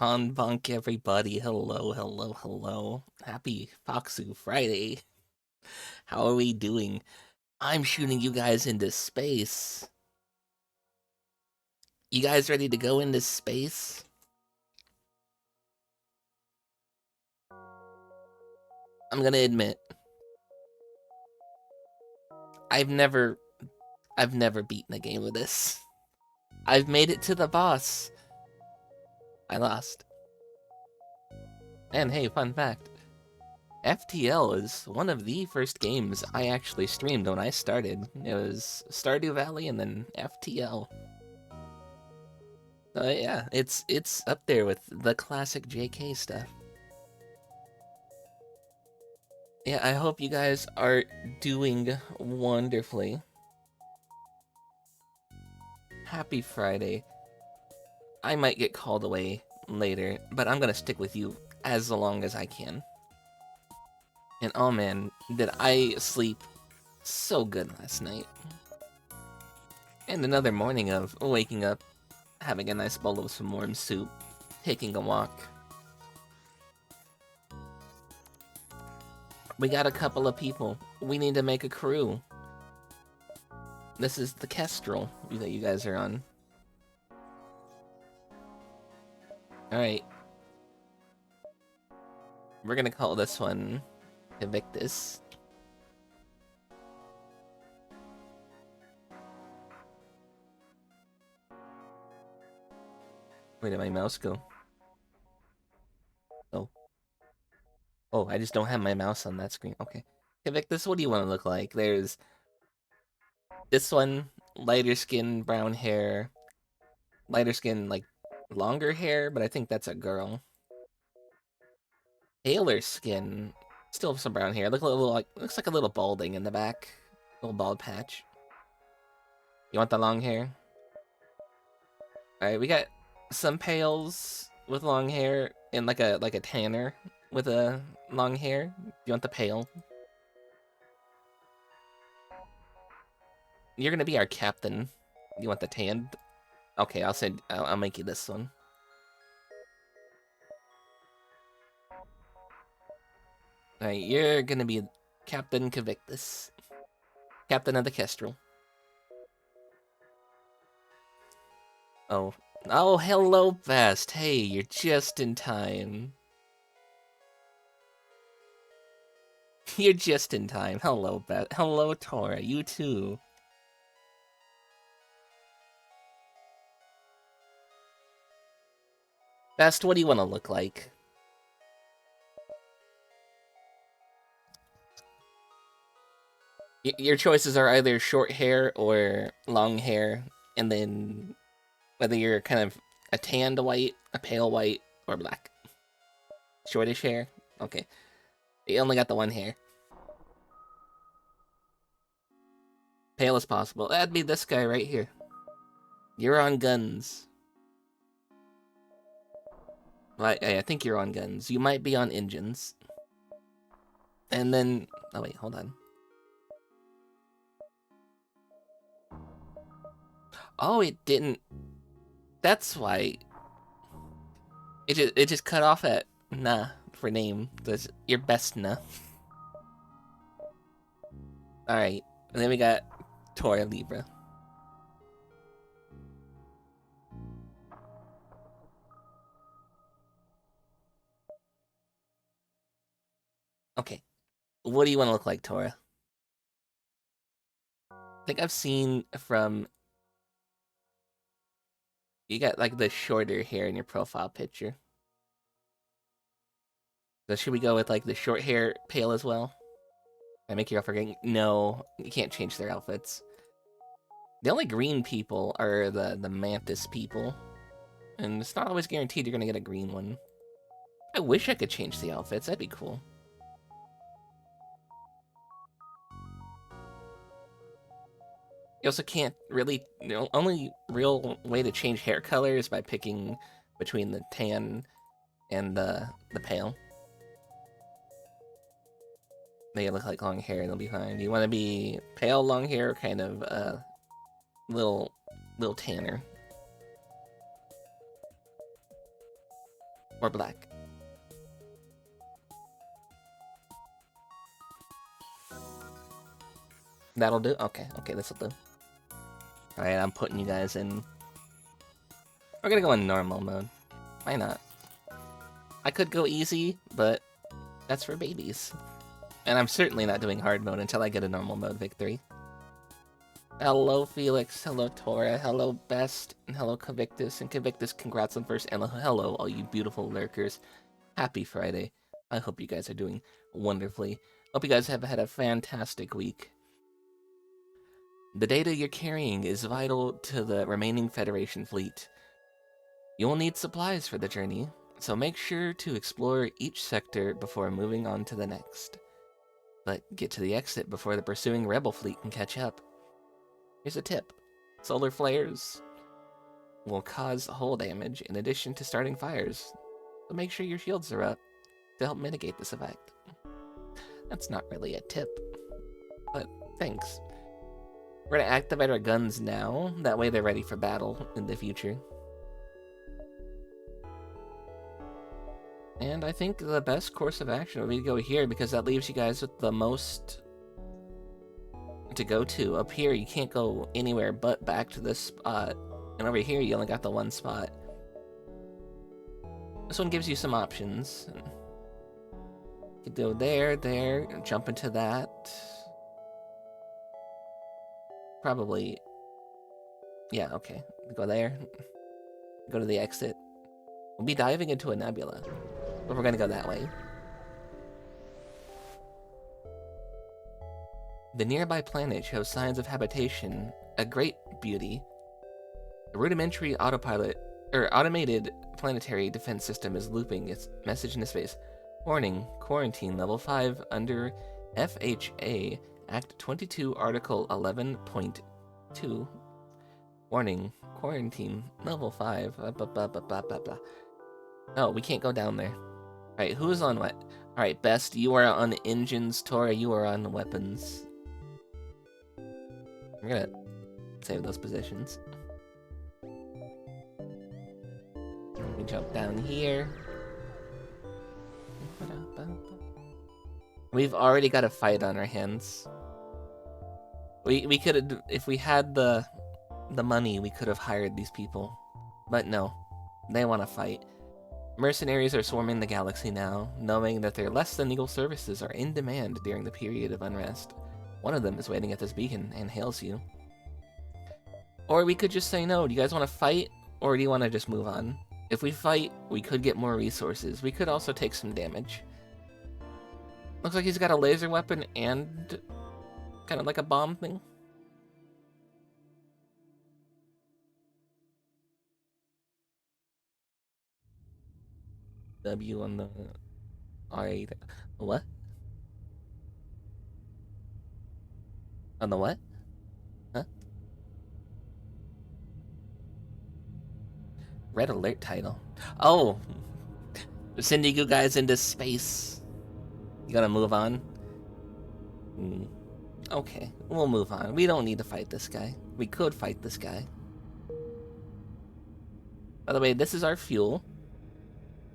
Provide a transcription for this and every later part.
Konbank, everybody. Hello, hello, hello. Happy Foxu Friday. How are we doing? I'm shooting you guys into space. You guys ready to go into space? I'm gonna admit, I've never beaten a game of this. I've made it to the boss. I lost. And hey, fun fact. FTL is one of the first games I actually streamed when I started. It was Stardew Valley and then FTL. Yeah, it's up there with the classic JK stuff. Yeah, I hope you guys are doing wonderfully. Happy Friday. I might get called away later, but I'm gonna stick with you as long as I can. And oh man, did I sleep so good last night. And another morning of waking up, having a nice bowl of some warm soup, taking a walk. We got a couple of people. We need to make a crew. This is the Kestrel that you guys are on. Alright. We're gonna call this one Evictus. Where did my mouse go? Oh. Oh, I just don't have my mouse on that screen. Okay. Evictus, what do you want to look like? There's this one, lighter skin, brown hair. Lighter skin, like, longer hair, but I think that's a girl. Paler skin, still some brown hair. Looks like a little balding in the back. Little bald patch. You want the long hair? Alright, we got some pales with long hair and like a tanner with a long hair. You want the pale? You're gonna be our captain. You want the tan? Okay, I'll make you this one. Alright, you're gonna be Captain Cavictus. Captain of the Kestrel. Oh. Oh, hello, Best. Hey, you're just in time. You're just in time. Hello, Best. Hello, Tora. You too. Best, what do you want to look like? Your choices are either short hair or long hair, and then whether you're kind of a tanned white, a pale white, or black. Shortish hair? Okay. You only got the one hair. Pale as possible. That'd be this guy right here. You're on guns. Well, I think you're on guns. You might be on engines. And then... Oh, wait, hold on. Oh, it didn't... That's why... It just cut off at nah for name. That's your best nah. Alright, and then we got Tora Libra. Okay, what do you want to look like, Tora? I think I've seen from... You got like the shorter hair in your profile picture. So should we go with like the short hair pale as well? I make you all forgetting? No, you can't change their outfits. The only green people are the mantis people. And it's not always guaranteed you're gonna get a green one. I wish I could change the outfits, that'd be cool. You also can't really, only real way to change hair color is by picking between the tan and the pale. They look like long hair and they'll be fine. Do you want to be pale, long hair, or kind of little tanner? or black? That'll do? Okay, this'll do. Alright, I'm putting you guys in... We're gonna go in normal mode. Why not? I could go easy, but that's for babies. And I'm certainly not doing hard mode until I get a normal mode victory. Hello, Felix. Hello, Tora. Hello, Best. And hello, Convictus. And Convictus, congrats on first. And hello, all you beautiful lurkers. Happy Friday. I hope you guys are doing wonderfully. Hope you guys have had a fantastic week. The data you're carrying is vital to the remaining Federation fleet. You will need supplies for the journey, so make sure to explore each sector before moving on to the next. But get to the exit before the pursuing Rebel fleet can catch up. Here's a tip. Solar flares will cause hull damage in addition to starting fires, so make sure your shields are up to help mitigate this effect. That's not really a tip, but thanks. We're gonna activate our guns now, that way they're ready for battle in the future. And I think the best course of action would be to go here, because that leaves you guys with the most to go to. Up here, you can't go anywhere but back to this spot. And over here, you only got the one spot. This one gives you some options. You could go there, jump into that. Probably, yeah, okay. Go there, go to the exit. We'll be diving into a nebula, but we're gonna go that way. The nearby planet shows signs of habitation, a great beauty. The rudimentary automated planetary defense system is looping its message into space. Warning, quarantine level 5 under FHA, Act 22, Article 11.2. Warning, quarantine level 5. Oh, we can't go down there. Alright, who's on what? Alright, Best, you are on engines. Tora, you are on weapons. We're gonna save those positions. We jump down here. We've already got a fight on our hands. We could have, if we had the money, we could have hired these people. But no, they want to fight. Mercenaries are swarming the galaxy now, knowing that their less than legal services are in demand during the period of unrest. One of them is waiting at this beacon and hails you. Or we could just say no. Do you guys want to fight, or do you want to just move on? If we fight, we could get more resources. We could also take some damage. Looks like he's got a laser weapon and kind of like a bomb thing. W on the R8. What? On the what? Huh? Red alert title. Oh! Sending you guys into space. You gotta move on? Okay, we'll move on. We don't need to fight this guy. We could fight this guy. By the way, this is our fuel.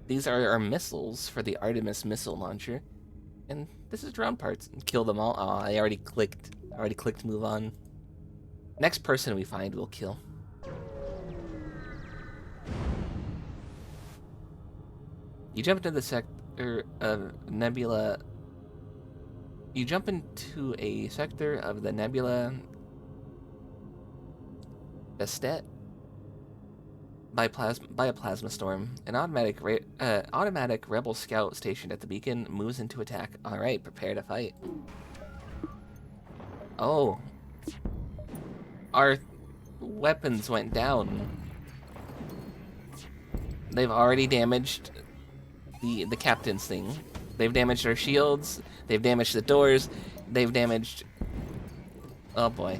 These are our missiles for the Artemis missile launcher. And this is drone parts. Kill them all. Oh, I already clicked move on. Next person we find, we'll kill. You jump into the sector of Nebula. You jump into a sector of the Nebula Bastet by a plasma storm. An automatic rebel scout stationed at the beacon moves into attack. All right, prepare to fight. Oh, our weapons went down. They've already damaged the captain's thing. They've damaged our shields. They've damaged the doors. They've damaged... Oh boy.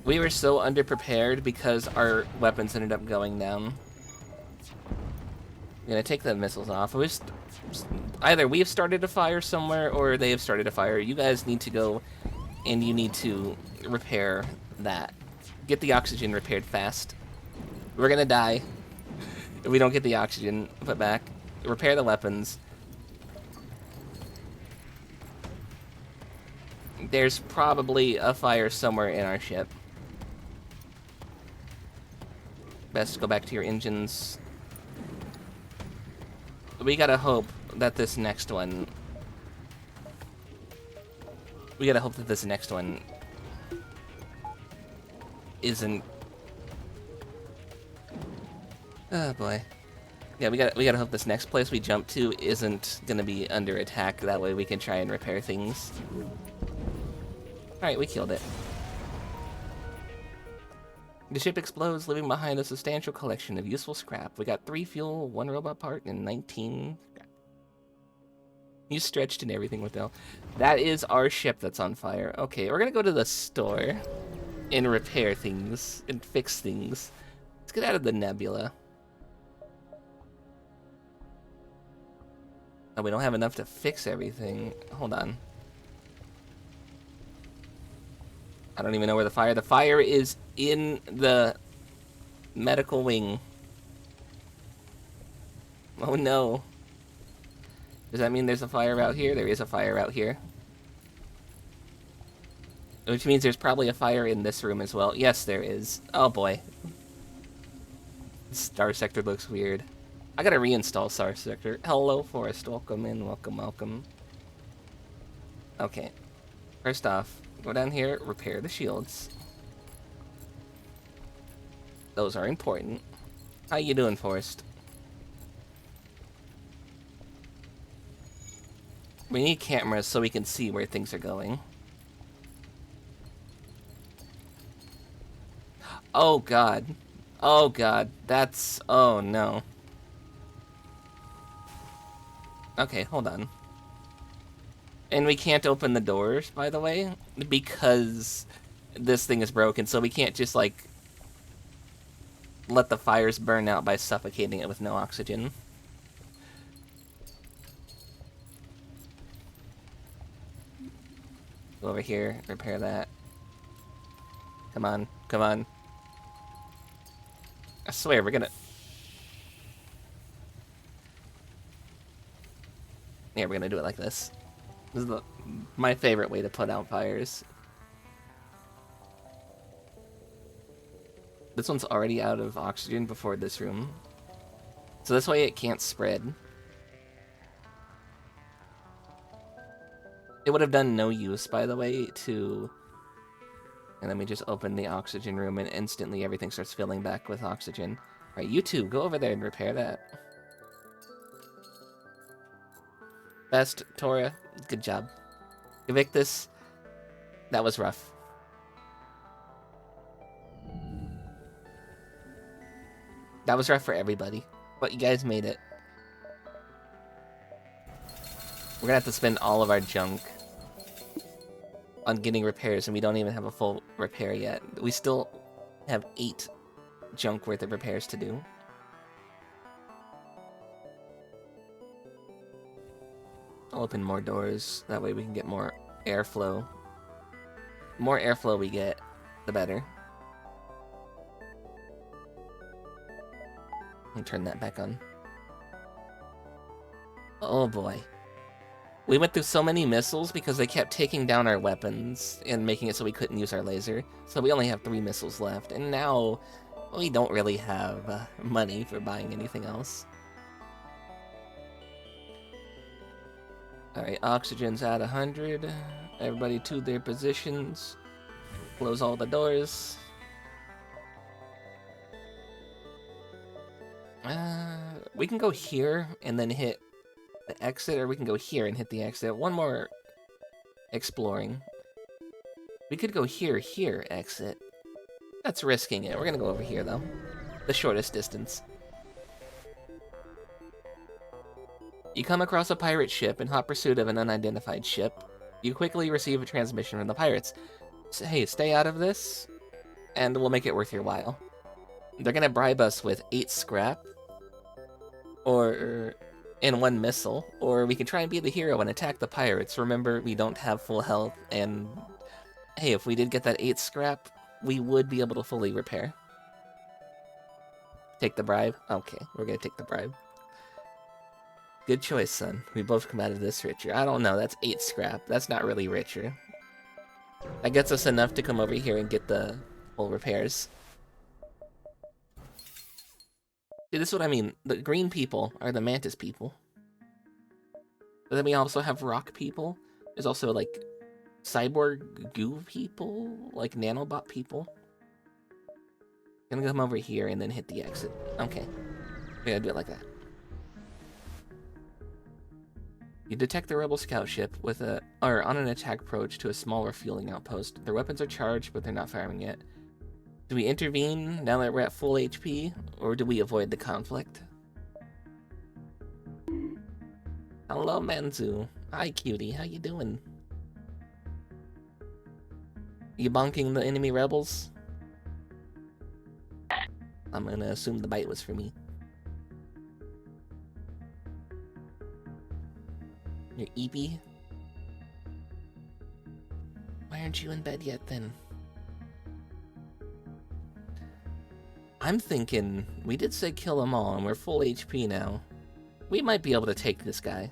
We were so underprepared because our weapons ended up going down. I'm gonna take the missiles off. Either we've started a fire somewhere or they have started a fire. You guys need to go and you need to repair that. Get the oxygen repaired fast. We're gonna die if we don't get the oxygen put back. Repair the weapons. There's probably a fire somewhere in our ship. Best go back to your engines. We gotta hope that this next one... isn't... Oh boy. Yeah, we gotta hope this next place we jump to isn't gonna be under attack. That way we can try and repair things. Alright, we killed it. The ship explodes, leaving behind a substantial collection of useful scrap. We got 3 fuel, 1 robot part, and 19 scrap. You stretched and everything with L. That is our ship that's on fire. Okay, we're gonna go to the store and repair things and fix things. Let's get out of the nebula. Oh, we don't have enough to fix everything. Hold on. I don't even know where the fire... The fire is in the medical wing. Oh no. Does that mean there's a fire out here? There is a fire out here. Which means there's probably a fire in this room as well. Yes, there is. Oh boy. Star Sector looks weird. I gotta reinstall Star Sector. Hello, Forest. Welcome in. Welcome, welcome. Okay. First off, go down here, repair the shields. Those are important. How you doing, Forest? We need cameras so we can see where things are going. Oh god. Oh god. That's... Oh no. Okay, hold on. And we can't open the doors, by the way, because this thing is broken, so we can't just, like, let the fires burn out by suffocating it with no oxygen. Go over here, repair that. Come on, come on. I swear, we're gonna... Yeah, we're gonna do it like this. This is my favorite way to put out fires. This one's already out of oxygen before this room. So this way it can't spread. It would have done no use, by the way, to... And then we just open the oxygen room and instantly everything starts filling back with oxygen. Alright, you two, go over there and repair that. Best, Tora, good job. Evictus, that was rough. That was rough for everybody, but you guys made it. We're gonna have to spend all of our junk on getting repairs, and we don't even have a full repair yet. We still have 8 junk worth of repairs to do. I'll open more doors, that way we can get more airflow. The more airflow we get, the better. Let me turn that back on. Oh boy. We went through so many missiles because they kept taking down our weapons and making it so we couldn't use our laser. So we only have 3 missiles left, and now we don't really have money for buying anything else. Alright, oxygen's at 100. Everybody to their positions. Close all the doors. We can go here and then hit the exit, or we can go here and hit the exit. One more exploring. We could go here, exit. That's risking it. We're gonna go over here, though. The shortest distance. You come across a pirate ship in hot pursuit of an unidentified ship. You quickly receive a transmission from the pirates. Hey, stay out of this, and we'll make it worth your while. They're gonna bribe us with 8 scrap, or in 1 missile, or we can try and be the hero and attack the pirates. Remember, we don't have full health, and hey, if we did get that 8 scrap, we would be able to fully repair. Take the bribe? Okay, we're gonna take the bribe. Good choice, son. We both come out of this richer. I don't know, that's 8 scrap. That's not really richer. That gets us enough to come over here and get the full repairs. See, this is what I mean. The green people are the mantis people. But then we also have rock people. There's also, like, cyborg goo people, like nanobot people. Gonna come over here and then hit the exit. Okay. We gotta do it like that. You detect the rebel scout ship on an attack approach to a small refueling outpost. Their weapons are charged, but they're not firing yet. Do we intervene now that we're at full HP, or do we avoid the conflict? Hello, Manzu. Hi, cutie. How you doing? You bonking the enemy rebels? I'm gonna assume the bite was for me. You're eepy? Why aren't you in bed yet, then? I'm thinking, we did say kill them all, and we're full HP now. We might be able to take this guy.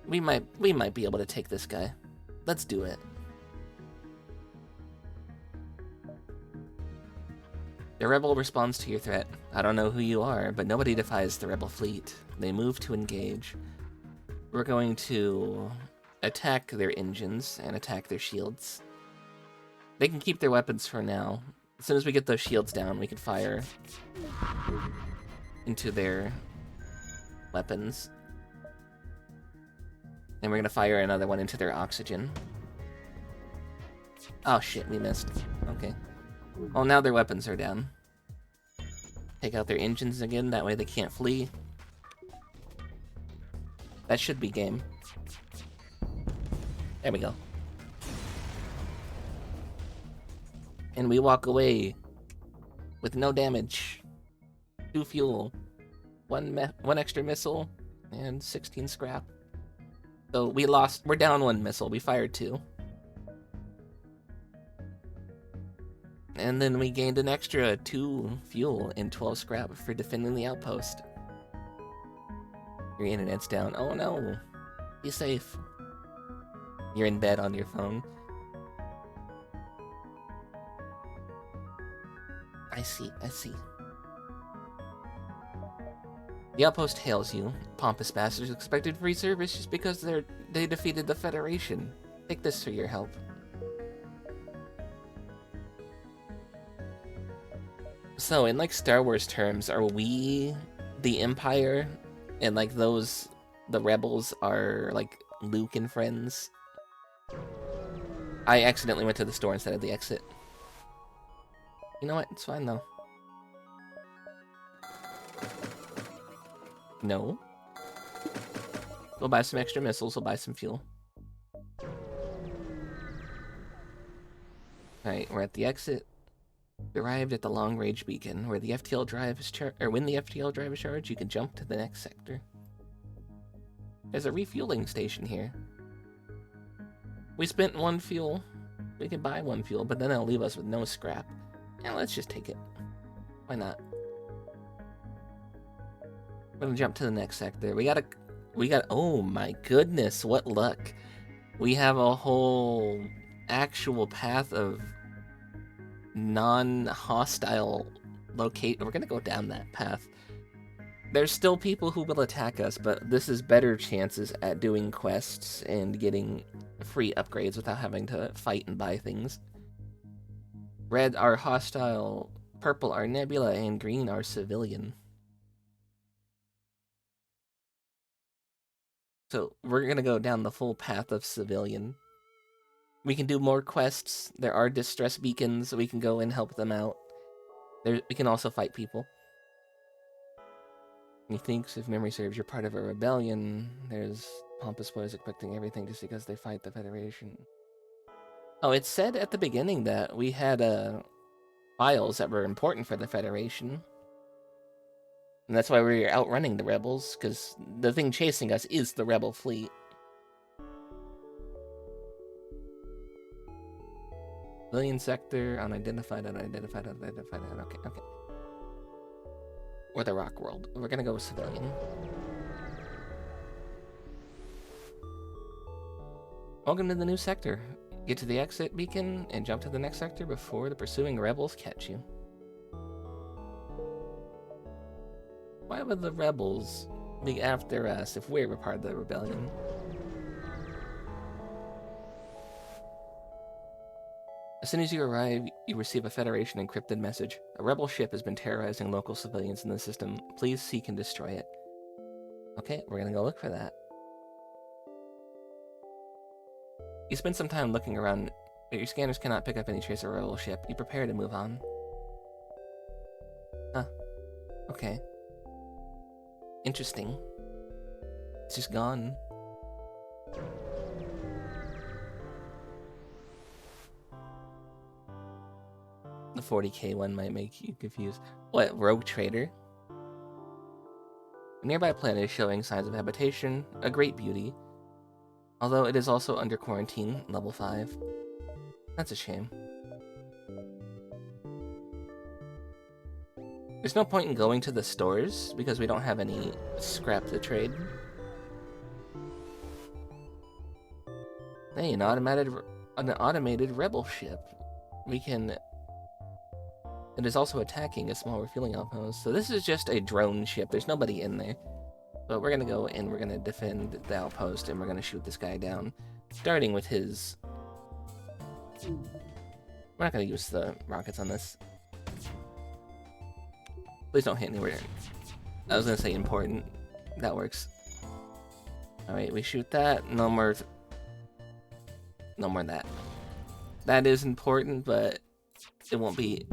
We might be able to take this guy. Let's do it. The rebel responds to your threat. I don't know who you are, but nobody defies the rebel fleet. They move to engage. We're going to attack their engines and attack their shields. They can keep their weapons for now. As soon as we get those shields down, we can fire into their weapons. And we're gonna fire another one into their oxygen. Oh shit, we missed. Okay. Well, now their weapons are down. Take out their engines again, that way they can't flee. That should be game. There we go. And we walk away with no damage. 2 fuel, one extra missile, and 16 scrap. So we're down 1 missile, we fired 2. And then we gained an extra 2 fuel and 12 scrap for defending the outpost. Your internet's down. Oh no. Be safe. You're in bed on your phone. I see. The outpost hails you. Pompous bastards expected free service just because they defeated the Federation. Take this for your help. So, in like Star Wars terms, are we the Empire, and like the rebels are like Luke and friends? I accidentally went to the store instead of the exit. You know what? It's fine though. No. We'll buy some extra missiles, we'll buy some fuel. Alright, we're at the exit. We arrived at the long-range beacon, where the FTL drive is when the FTL drive is charged, you can jump to the next sector. There's a refueling station here. We spent 1 fuel. We could buy 1 fuel, but then that'll leave us with no scrap. Yeah, let's just take it. Why not? We're gonna jump to the next sector. We got, oh my goodness, what luck. We have a whole actual path of non-hostile locate. We're gonna go down that path. There's still people who will attack us, but this is better chances at doing quests and getting free upgrades without having to fight and buy things. Red are hostile, purple are nebula, and green are civilian. So we're gonna go down the full path of civilian. We can do more quests. There are distress beacons. We can go and help them out. We can also fight people. Methinks, if memory serves, you're part of a rebellion. There's pompous boys expecting everything just because they fight the Federation. Oh, it said at the beginning that we had files that were important for the Federation. And that's why we're outrunning the rebels, because the thing chasing us is the rebel fleet. Civilian sector, unidentified. Okay. Or the rock world. We're gonna go with civilian. Welcome to the new sector. Get to the exit beacon and jump to the next sector before the pursuing rebels catch you. Why would the rebels be after us if we're a part of the rebellion? As soon as you arrive, you receive a Federation encrypted message. A rebel ship has been terrorizing local civilians in the system. Please seek and destroy it. Okay, we're gonna go look for that. You spend some time looking around, but your scanners cannot pick up any trace of a rebel ship. You prepare to move on. Huh. Okay. Interesting. It's just gone. The 40k one might make you confused. What, Rogue Trader? A nearby planet is showing signs of habitation, a great beauty. Although it is also under quarantine, level 5. That's a shame. There's no point in going to the stores, because we don't have any scrap to trade. Hey, an automated rebel ship. We can... It is also attacking a small refueling outpost. So this is just a drone ship. There's nobody in there. But we're gonna go and we're gonna defend the outpost and we're gonna shoot this guy down. Starting with his... We're not gonna use the rockets on this. Please don't hit anywhere. I was gonna say important. That works. Alright, we shoot that. No more that. That is important, but it won't be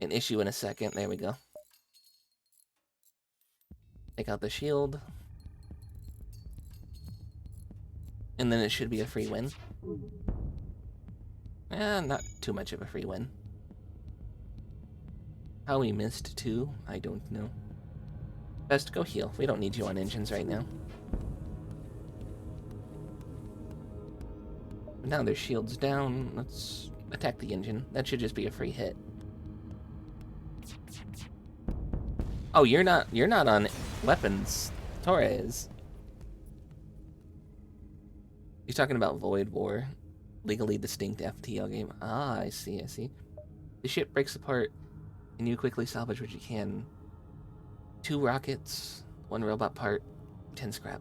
an issue in a second. There we go. Take out the shield. And then it should be a free win. Not too much of a free win. How we missed 2, I don't know. Best go heal. We don't need you on engines right now. Now their shield's down. Let's attack the engine. That should just be a free hit. Oh, you're not on weapons. Torres. He's talking about Void War. Legally distinct FTL game. Ah, I see. The ship breaks apart, and you quickly salvage what you can. 2 rockets, 1 robot part, 10 scrap.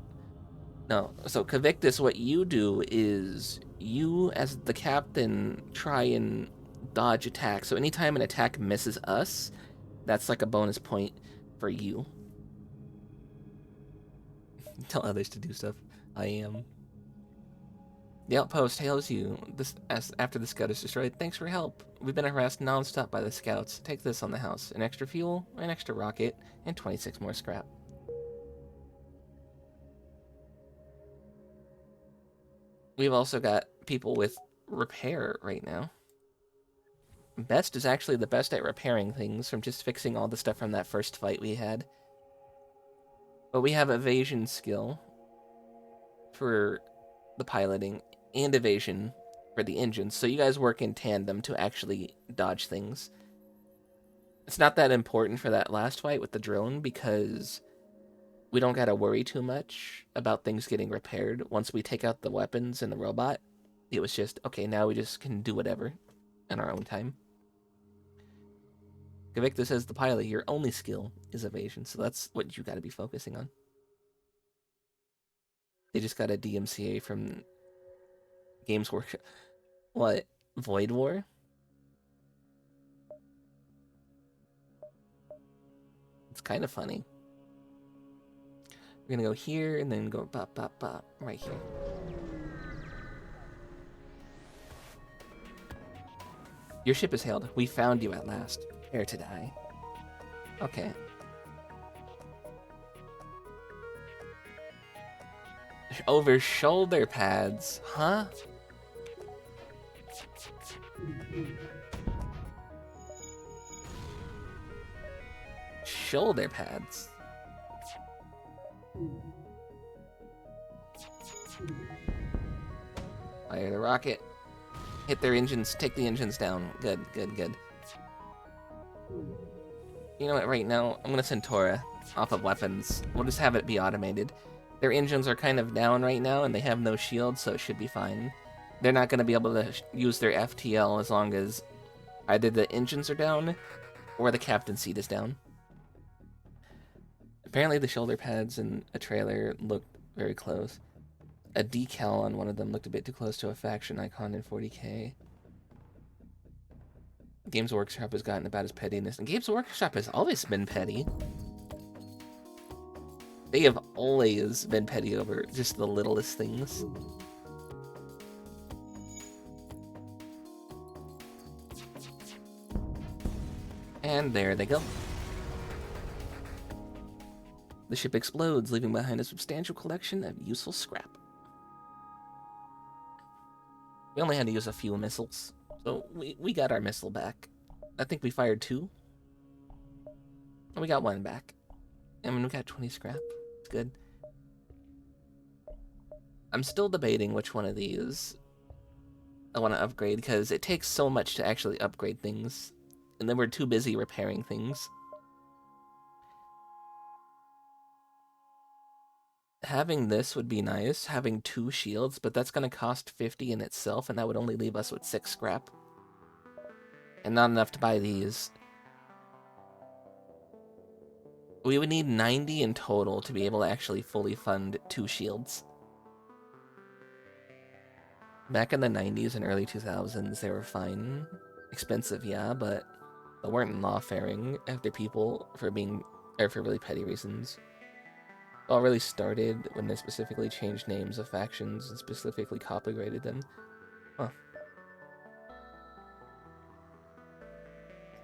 No, so Kavictus, what you do is you, as the captain, try and dodge attacks. So anytime an attack misses us, that's like a bonus point for you. Tell others to do stuff. I am. The outpost hails you after the scout is destroyed. Thanks for help. We've been harassed non-stop by the scouts. Take this on the house. An extra fuel, an extra rocket, and 26 more scrap. We've also got people with repair right now. Best is actually the best at repairing things from just fixing all the stuff from that first fight we had. But we have evasion skill for the piloting and evasion for the engines, so you guys work in tandem to actually dodge things. It's not that important for that last fight with the drone because we don't gotta worry too much about things getting repaired. Once we take out the weapons and the robot, it was just, okay, now we just can do whatever in our own time. Kavicta says the pilot, your only skill is evasion, so that's what you gotta be focusing on. They just got a DMCA from Games Workshop. What? Void War? It's kind of funny. We're gonna go here and then go bop, bop, bop, right here. Your ship is hailed. We found you at last. Prepare to die. Okay. Over shoulder pads, huh? Shoulder pads. Fire the rocket. Hit their engines. Take the engines down. Good. You know what, right now, I'm gonna send Tora off of weapons. We'll just have it be automated. Their engines are kind of down right now, and they have no shield, so it should be fine. They're not gonna be able to use their FTL as long as either the engines are down, or the captain seat is down. Apparently the shoulder pads in a trailer looked very close. A decal on one of them looked a bit too close to a faction icon in 40k. Games Workshop has gotten about his pettiness, and Games Workshop has always been petty. They have always been petty over just the littlest things. And there they go. The ship explodes, leaving behind a substantial collection of useful scrap. We only had to use a few missiles, so we got our missile back. I think we fired 2. And we got 1 back. And we got 20 scrap. It's good. I'm still debating which one of these I want to upgrade, because it takes so much to actually upgrade things. And then we're too busy repairing things. Having this would be nice, having 2 shields, but that's going to cost 50 in itself, and that would only leave us with 6 scrap. And not enough to buy these. We would need 90 in total to be able to actually fully fund 2 shields. Back in the 90s and early 2000s, they were fine. Expensive, yeah, but they weren't law-faring after people for really petty reasons. It all really started when they specifically changed names of factions and specifically copyrighted them. Huh.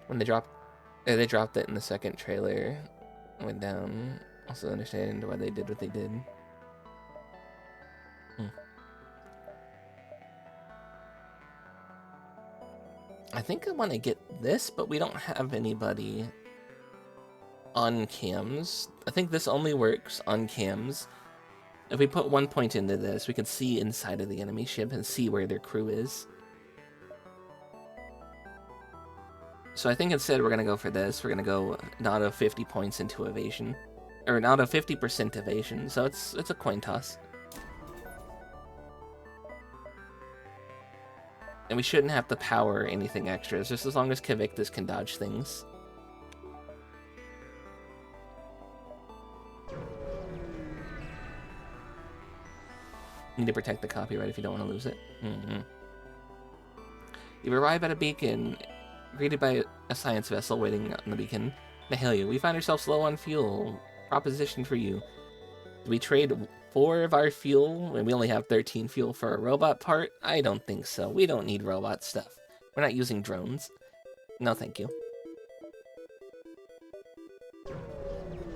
When they dropped it in the second trailer, it went down. Also understand why they did what they did. I think I want to get this, but we don't have anybody on cams. I think this only works on cams. If we put 1 point into this, we can see inside of the enemy ship and see where their crew is. So I think instead we're going to go for this. We're going to go an auto 50 points into evasion. Or an auto 50% evasion, so it's a coin toss. And we shouldn't have to power anything extras, just as long as Kivictus can dodge things. You need to protect the copyright if you don't want to lose it. You arrive at a beacon, greeted by a science vessel waiting on the beacon. To hail you. We find ourselves low on fuel. Proposition for you. Do we trade 4 of our fuel when we only have 13 fuel for a robot part? I don't think so. We don't need robot stuff. We're not using drones. No, thank you.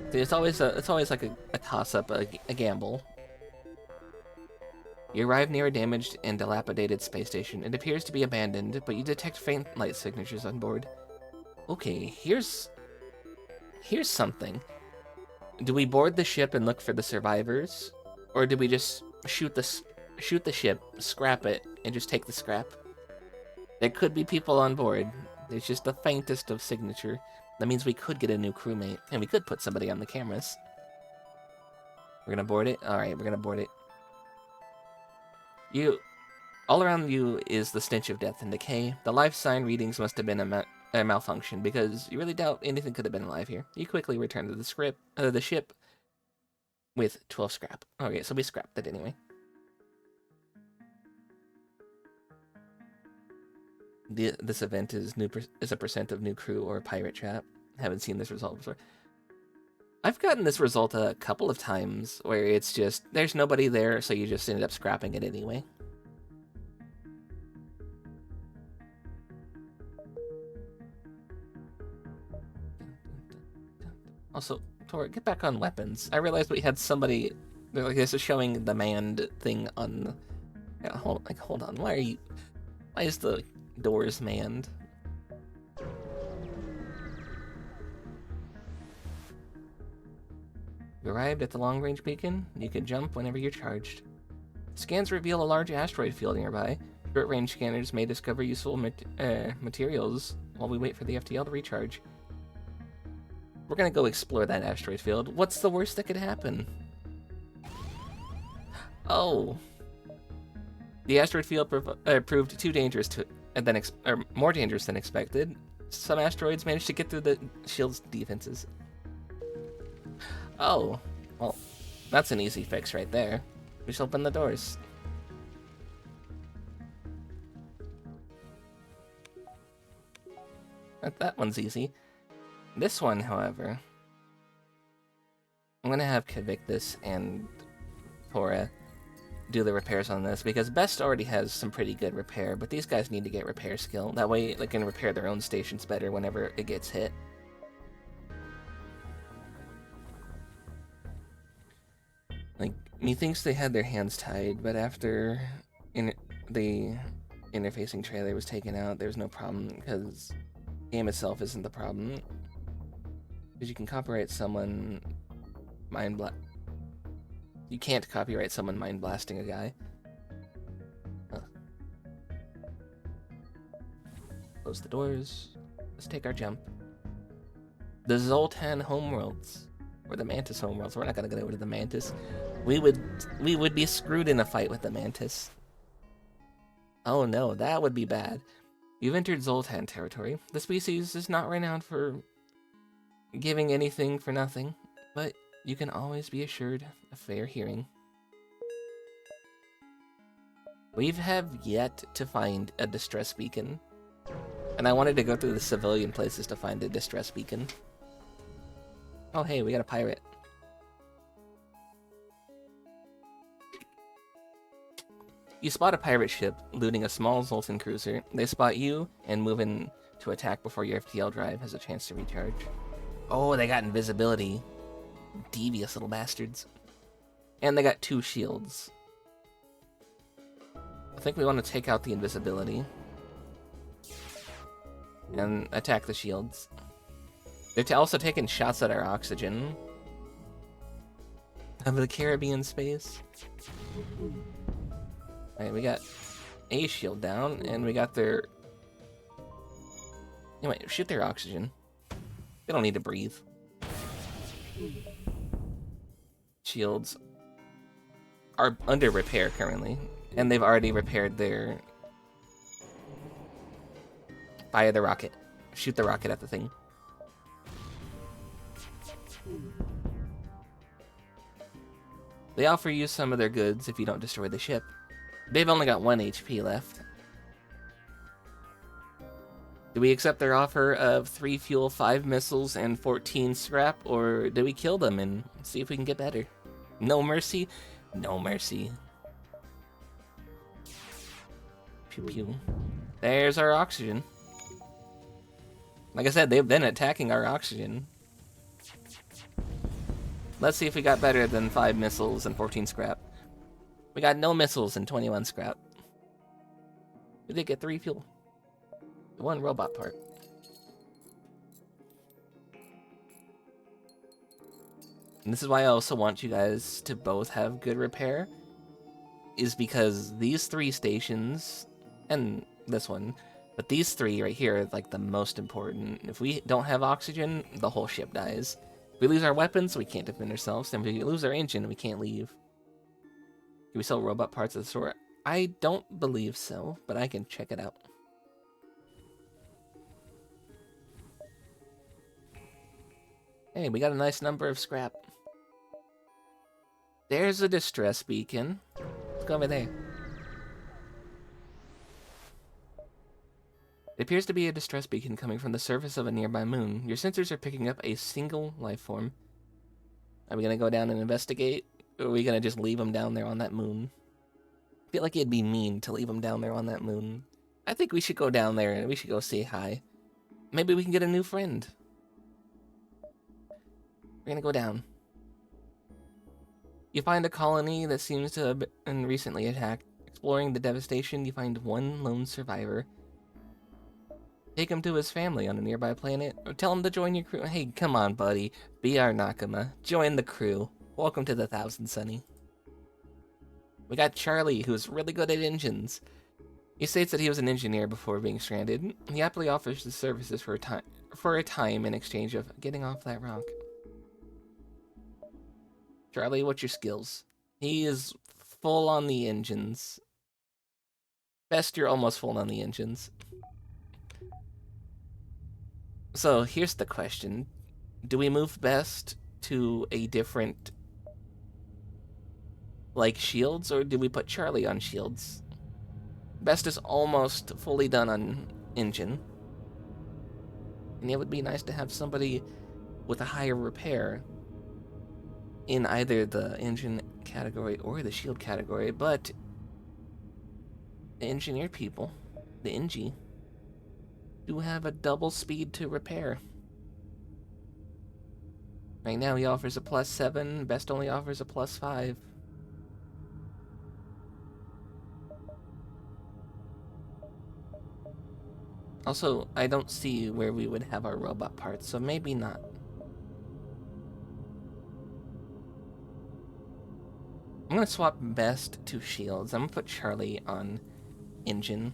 See, it's always like a toss-up, a gamble. You arrive near a damaged and dilapidated space station. It appears to be abandoned, but you detect faint light signatures on board. Okay, here's something. Do we board the ship and look for the survivors? Or do we just shoot the ship, scrap it, and just take the scrap? There could be people on board. There's just the faintest of signature. That means we could get a new crewmate, and we could put somebody on the cameras. We're gonna board it? Alright, we're gonna board it. All around you is the stench of death and decay. The life sign readings must have been a malfunction, because you really doubt anything could have been alive here. You quickly return to the ship with 12 scrap. Okay, so we scrapped it anyway. This event is a percent of new crew or pirate trap. Haven't seen this result before. I've gotten this result a couple of times where it's just, there's nobody there, so you just ended up scrapping it anyway. Also, Tor, get back on weapons. I realized we had somebody, like, this is showing the manned thing on, yeah, hold on, why is the doors manned? You arrived at the long-range beacon. You can jump whenever you're charged. Scans reveal a large asteroid field nearby. Short-range scanners may discover useful materials while we wait for the FTL to recharge. We're gonna go explore that asteroid field. What's the worst that could happen? Oh. The asteroid field proved too dangerous or more dangerous than expected. Some asteroids managed to get through the shield's defenses. Oh. Well, that's an easy fix right there. We just open the doors. That one's easy. This one, however, I'm gonna have Kavictus and Tora do the repairs on this, because Best already has some pretty good repair, but these guys need to get repair skill. That way they can repair their own stations better whenever it gets hit. Like, methinks they had their hands tied, but after the interfacing trailer was taken out, there's no problem, because the game itself isn't the problem. Because you can copyright someone You can't copyright someone mind blasting a guy. Huh. Close the doors. Let's take our jump. The Zoltan homeworlds. Or the Mantis homeworlds. We're not gonna go to the Mantis. We would be screwed in a fight with the Mantis. Oh no, that would be bad. You've entered Zoltan territory. The species is not renowned for giving anything for nothing, but you can always be assured of fair hearing. We have yet to find a distress beacon, and I wanted to go through the civilian places to find a distress beacon. Oh hey, we got a pirate. You spot a pirate ship looting a small Zoltan cruiser. They spot you and move in to attack before your FTL drive has a chance to recharge. Oh, they got invisibility. Devious little bastards. And they got 2 shields. I think we want to take out the invisibility and attack the shields. They're also taking shots at our oxygen of the Caribbean space. Alright, we got a shield down, and we got their... Anyway, shoot their oxygen. They don't need to breathe. Shields are under repair currently, and they've already repaired their... Fire the rocket. Shoot the rocket at the thing. They offer you some of their goods if you don't destroy the ship. They've only got 1 HP left. Do we accept their offer of 3 fuel, 5 missiles, and 14 scrap, or do we kill them and see if we can get better? No mercy? No mercy. Pew pew. There's our oxygen. Like I said, they've been attacking our oxygen. Let's see if we got better than 5 missiles and 14 scrap. We got no missiles and 21 scrap. We did get 3 fuel. 1 robot part. And this is why I also want you guys to both have good repair. Is because these 3 stations, and this one, but these 3 right here are like the most important. If we don't have oxygen, the whole ship dies. If we lose our weapons, we can't defend ourselves. And if we lose our engine, we can't leave. Can we sell robot parts at the store? I don't believe so, but I can check it out. Hey, we got a nice number of scrap. There's a distress beacon. Let's go over there. It appears to be a distress beacon coming from the surface of a nearby moon. Your sensors are picking up a single life form. Are we gonna go down and investigate? Or are we gonna just leave them down there on that moon? I feel like it'd be mean to leave them down there on that moon. I think we should go down there and we should go say hi. Maybe we can get a new friend. We're gonna go down. You find a colony that seems to have been recently attacked. Exploring the devastation, you find 1 lone survivor. Take him to his family on a nearby planet, or tell him to join your crew. Hey, come on, buddy. Be our Nakama. Join the crew. Welcome to the Thousand Sunny. We got Charlie, who's really good at engines. He states that he was an engineer before being stranded. He happily offers his services for a time for a time in exchange of getting off that rock. Charlie, what's your skills? He is full on the engines. Best, you're almost full on the engines. So here's the question. Do we move Best to a different, like, shields, or do we put Charlie on shields? Best is almost fully done on engine. And it would be nice to have somebody with a higher repair in either the engine category or the shield category, but the engineer people, the NG, do have a double speed to repair. Right now he offers a +7, Best only offers a +5. Also, I don't see where we would have our robot parts, so maybe not. I'm gonna swap Best to shields. I'm gonna put Charlie on engine.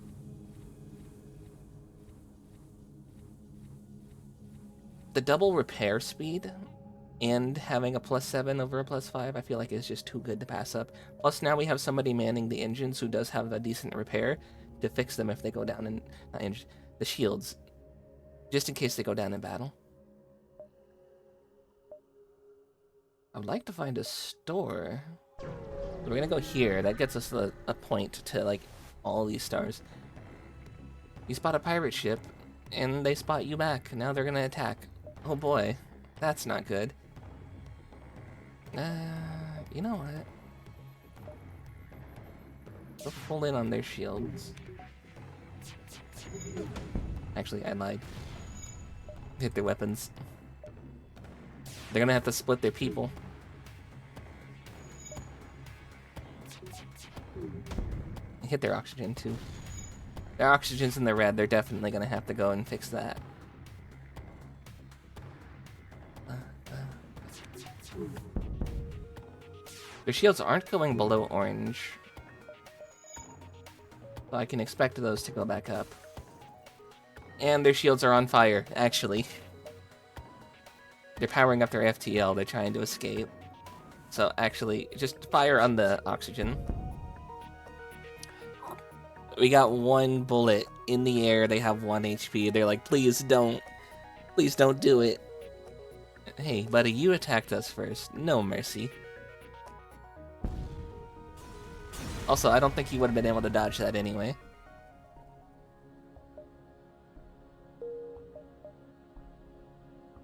The double repair speed and having a +7 over a +5, I feel like is just too good to pass up. Plus, now we have somebody manning the engines who does have a decent repair to fix them if they go down in the shields, just in case they go down in battle. I would like to find a store. We're gonna go here. That gets us a point to, like, all these stars. You spot a pirate ship, and they spot you back. Now they're gonna attack. Oh boy, that's not good. You know what? They'll pull in on their shields. Actually, I lied. Hit their weapons. They're gonna have to split their people. Hit their oxygen too. Their oxygen's in the red. They're definitely gonna have to go and fix that. Their shields aren't going below orange, so I can expect those to go back up. And their shields are on fire, actually. They're powering up their FTL. They're trying to escape. So actually, just fire on the oxygen. We got one bullet in the air. They have 1 HP. They're like, please don't do it. Hey, buddy, you attacked us first. No mercy. Also, I don't think he would have been able to dodge that anyway.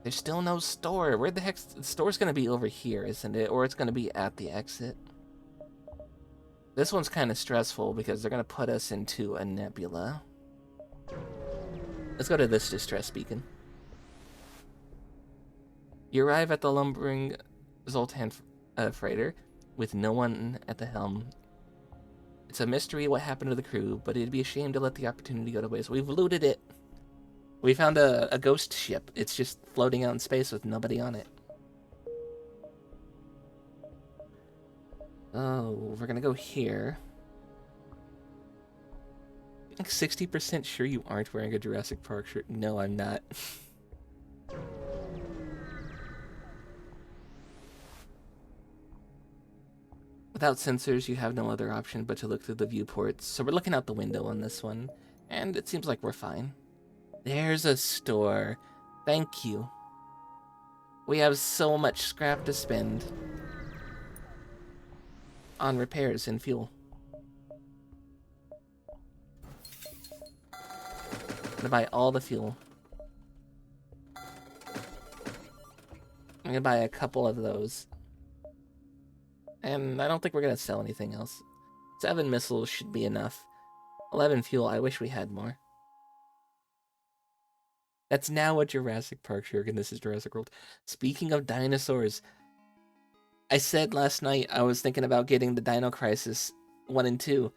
There's still no store. Where the heck? The store's gonna be over here, isn't it? Or it's gonna be at the exit. This one's kind of stressful because they're gonna put us into a nebula. Let's go to this distress beacon. You arrive at the lumbering Zoltan freighter with no one at the helm. It's a mystery what happened to the crew, but it'd be a shame to let the opportunity go to waste. We've looted it. We found a ghost ship. It's just floating out in space with nobody on it. Oh, we're gonna go here. Like 60% sure you aren't wearing a Jurassic Park shirt. No, I'm not. Without sensors, you have no other option but to look through the viewports. So we're looking out the window on this one, and it seems like we're fine. There's a store. Thank you. We have so much scrap to spend on repairs and fuel. I'm gonna buy all the fuel. I'm gonna buy a couple of those. And I don't think we're gonna sell anything else. 7 missiles should be enough. 11 fuel, I wish we had more. That's now a Jurassic Park shirt, and this is Jurassic World. Speaking of dinosaurs, I said last night I was thinking about getting the Dino Crisis 1 and 2.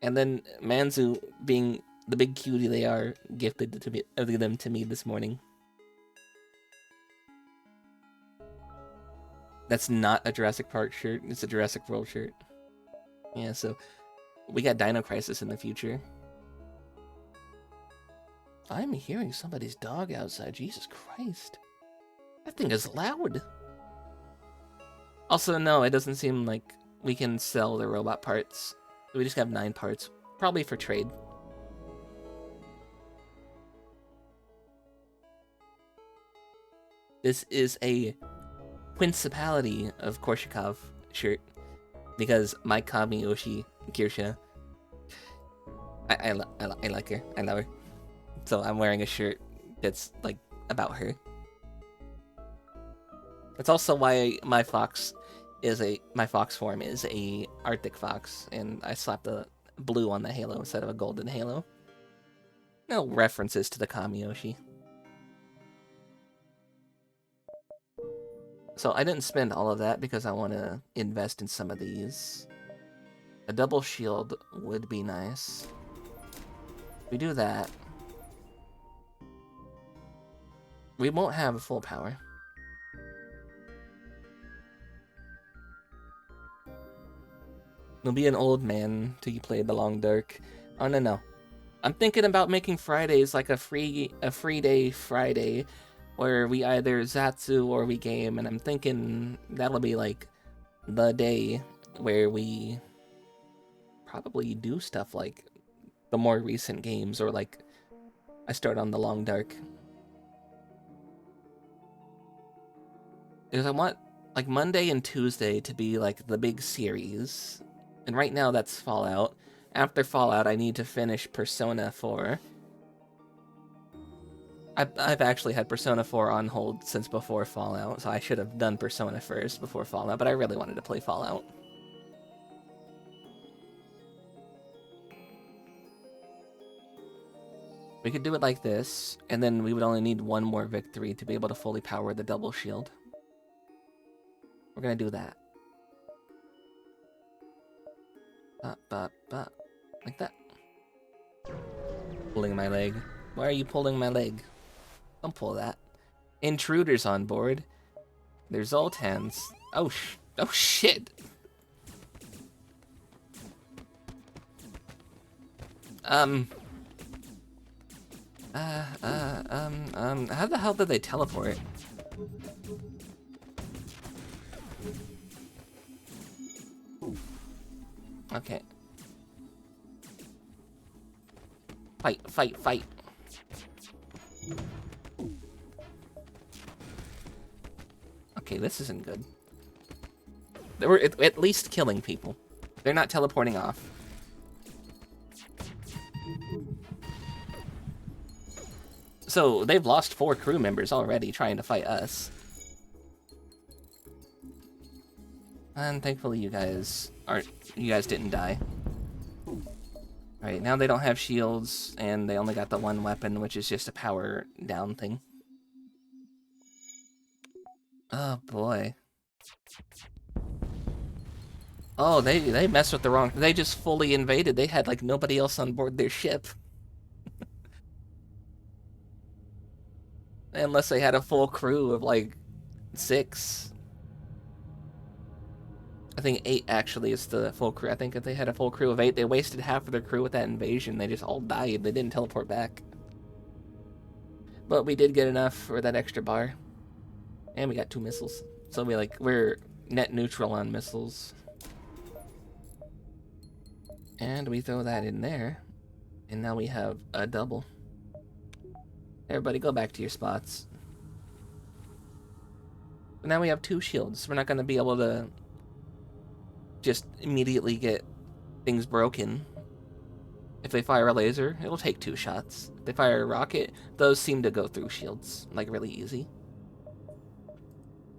And then Manzu, being the big cutie they are, gifted them to me this morning. That's not a Jurassic Park shirt, it's a Jurassic World shirt. Yeah, so we got Dino Crisis in the future. I'm hearing somebody's dog outside. Jesus Christ. That thing is loud. Also, no, it doesn't seem like we can sell the robot parts. We just have 9 parts. Probably for trade. This is a Principality of Korshakov shirt. Because my Kamiyoshi Kirsha, I like her. I love her. So I'm wearing a shirt that's, like, about her. That's also why my fox form is a Arctic fox, and I slapped a blue on the halo instead of a golden halo. No references to the Kamiyoshi. So I didn't spend all of that because I want to invest in some of these. A double shield would be nice. We do that. We won't have full power. You'll be an old man till you play the Long Dark. Oh, no. I'm thinking about making Fridays like a free day Friday, where we either Zatsu or we game, and I'm thinking that'll be like the day where we probably do stuff like the more recent games, or like I start on the Long Dark. Because I want like Monday and Tuesday to be like the big series. And right now that's Fallout. After Fallout, I need to finish Persona 4. I've actually had Persona 4 on hold since before Fallout, so I should have done Persona first before Fallout, but I really wanted to play Fallout. We could do it like this, and then we would only need 1 more victory to be able to fully power the double shield. We're gonna do that. Like that. Pulling my leg. Why are you pulling my leg? Don't pull that. Intruders on board. They're Zoltans. Oh shit! How the hell did they teleport? Okay. Fight. Okay, this isn't good. They were at least killing people. They're not teleporting off. So, they've lost 4 crew members already trying to fight us. And thankfully you guys didn't die. Alright, now they don't have shields, and they only got the 1 weapon, which is just a power down thing. Oh boy. Oh, they messed with the wrong... They just fully invaded. They had, like, nobody else on board their ship. Unless they had a full crew of, like, 6. I think 8 actually is the full crew. I think if they had a full crew of 8, they wasted half of their crew with that invasion. They just all died. They didn't teleport back. But we did get enough for that extra bar. And we got 2 missiles. So we're net neutral on missiles. And we throw that in there. And now we have a double. Everybody go back to your spots. But now we have 2 shields. We're not going to be able to just immediately get things broken. If they fire a laser, it will take 2 shots. If they fire a rocket, those seem to go through shields, like really easy.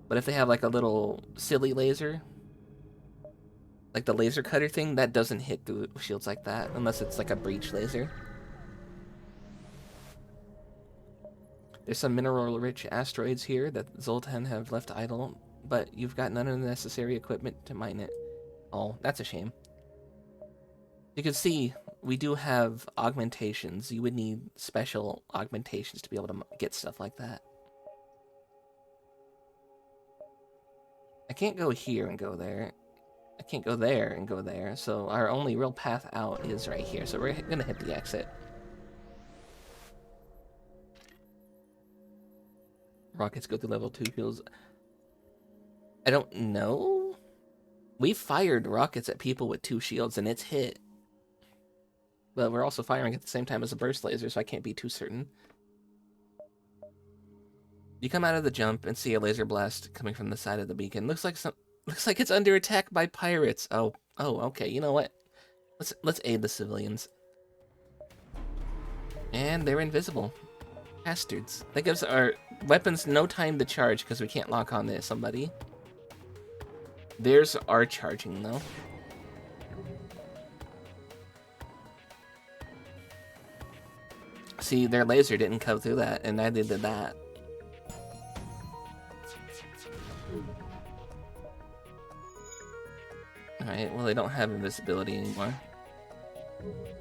But if they have like a little silly laser, like the laser cutter thing, that doesn't hit through shields like that, unless it's like a breach laser. There's some mineral-rich asteroids here that Zoltan have left idle, but you've got none of the necessary equipment to mine it. Oh, that's a shame. You can see we do have augmentations. You would need special augmentations to be able to get stuff like that. I can't go here and go there. I can't go there and go there, so our only real path out is right here. So we're gonna hit the exit. rockets go through level 2 shields? I don't know. We fired rockets at people with 2 shields and it's hit. But we're also firing at the same time as a burst laser, so I can't be too certain. You come out of the jump and see a laser blast coming from the side of the beacon. Looks like it's under attack by pirates. Oh, okay. You know what? Let's aid the civilians. And they're invisible. Bastards. That gives our weapons no time to charge because we can't lock on to somebody. Theirs are charging though. See, their laser didn't come through that, and neither did that. Alright, well they don't have invisibility anymore.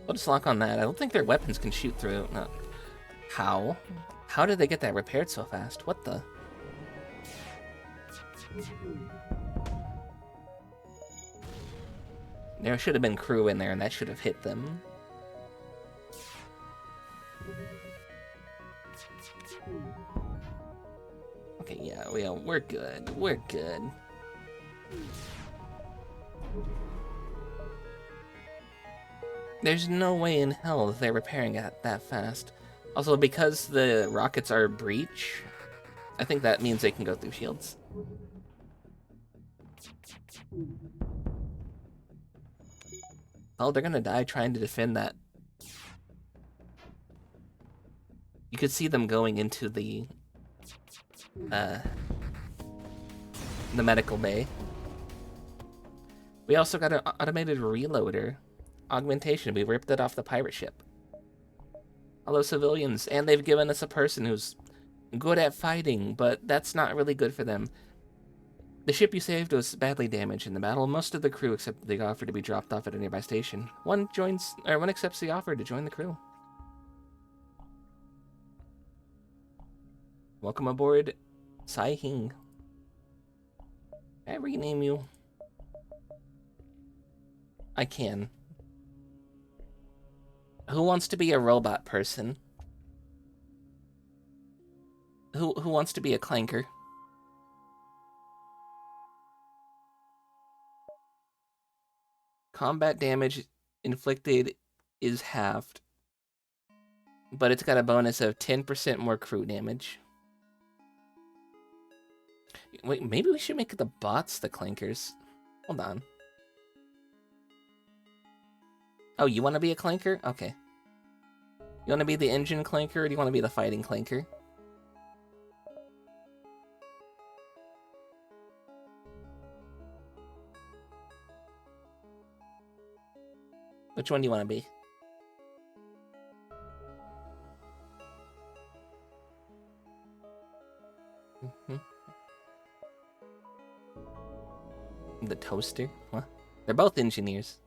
We'll just lock on that. I don't think their weapons can shoot through. No. How? How did they get that repaired so fast? What the? There should have been crew in there, and that should have hit them. Okay, yeah, we're good. We're good. There's no way in hell that they're repairing it that fast. Also, because the rockets are breach, I think that means they can go through shields. Oh, they're gonna die trying to defend that. You could see them going into the medical bay. We also got an automated reloader. Augmentation, we ripped it off the pirate ship. Hello, civilians, and they've given us a person who's good at fighting, but that's not really good for them. The ship you saved was badly damaged in the battle. Most of the crew accepted the offer to be dropped off at a nearby station. One accepts the offer to join the crew. Welcome aboard, Sai Hing. Can I rename you? I can. Who wants to be a robot person? Who wants to be a clanker? Combat damage inflicted is halved, but it's got a bonus of 10% more crew damage. Wait, maybe we should make the bots the clankers. Hold on. Oh, you want to be a clanker? Okay. You want to be the engine clanker, or do you want to be the fighting clanker? Which one do you want to be? The toaster? What? They're both engineers.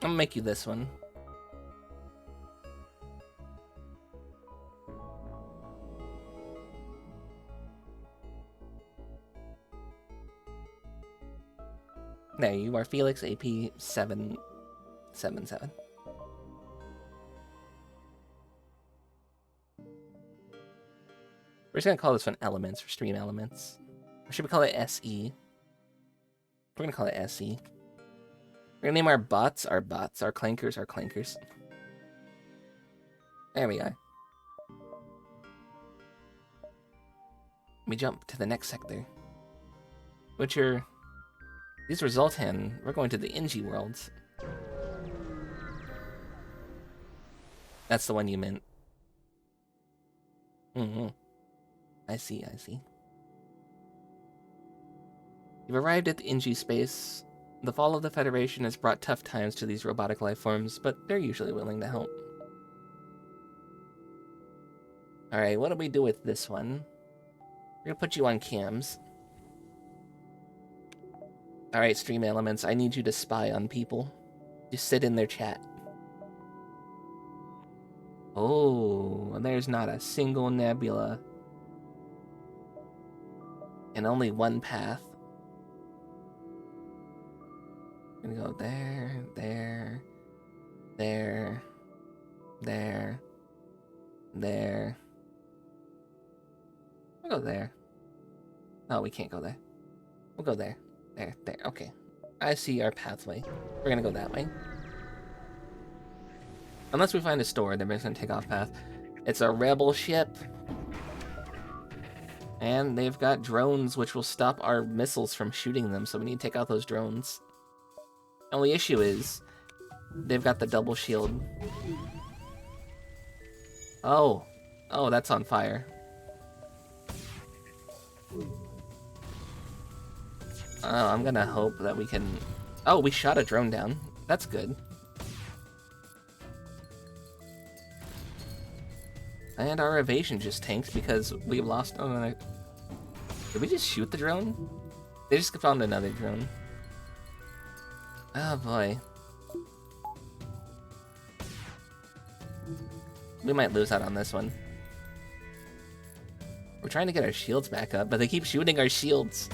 I'm gonna make you this one. There you are, Felix, AP 777. We're just gonna call this one Elements, or Stream Elements. Or should we call it SE? We're gonna call it SE. We're gonna name our bots, our clankers, our clankers. There we are. We jump to the next sector. Which are... These result in, we're going to the Inji worlds. That's the one you meant. I see. You've arrived at the Inji space. The fall of the Federation has brought tough times to these robotic life forms, but they're usually willing to help. Alright, what do we do with this one? We're gonna put you on cams. Alright, Stream Elements, I need you to spy on people. Just sit in their chat. Oh, there's not a single nebula. And only one path. I'm gonna go there, there, there, There. There. We'll go there. No, we can't go there. We'll go there. There. There. Okay. I see our pathway. We're gonna go that way. Unless we find a store, then we're gonna take off path. It's a rebel ship. And they've got drones which will stop our missiles from shooting them, so we need to take out those drones. Only issue is, they've got the double shield. Oh. Oh, that's on fire. Oh, I'm gonna hope that we can... Oh, we shot a drone down. That's good. And our evasion just tanked because we lost... Oh, no. Did we just shoot the drone? They just found another drone. Oh, boy. We might lose out on this one. We're trying to get our shields back up, but they keep shooting our shields.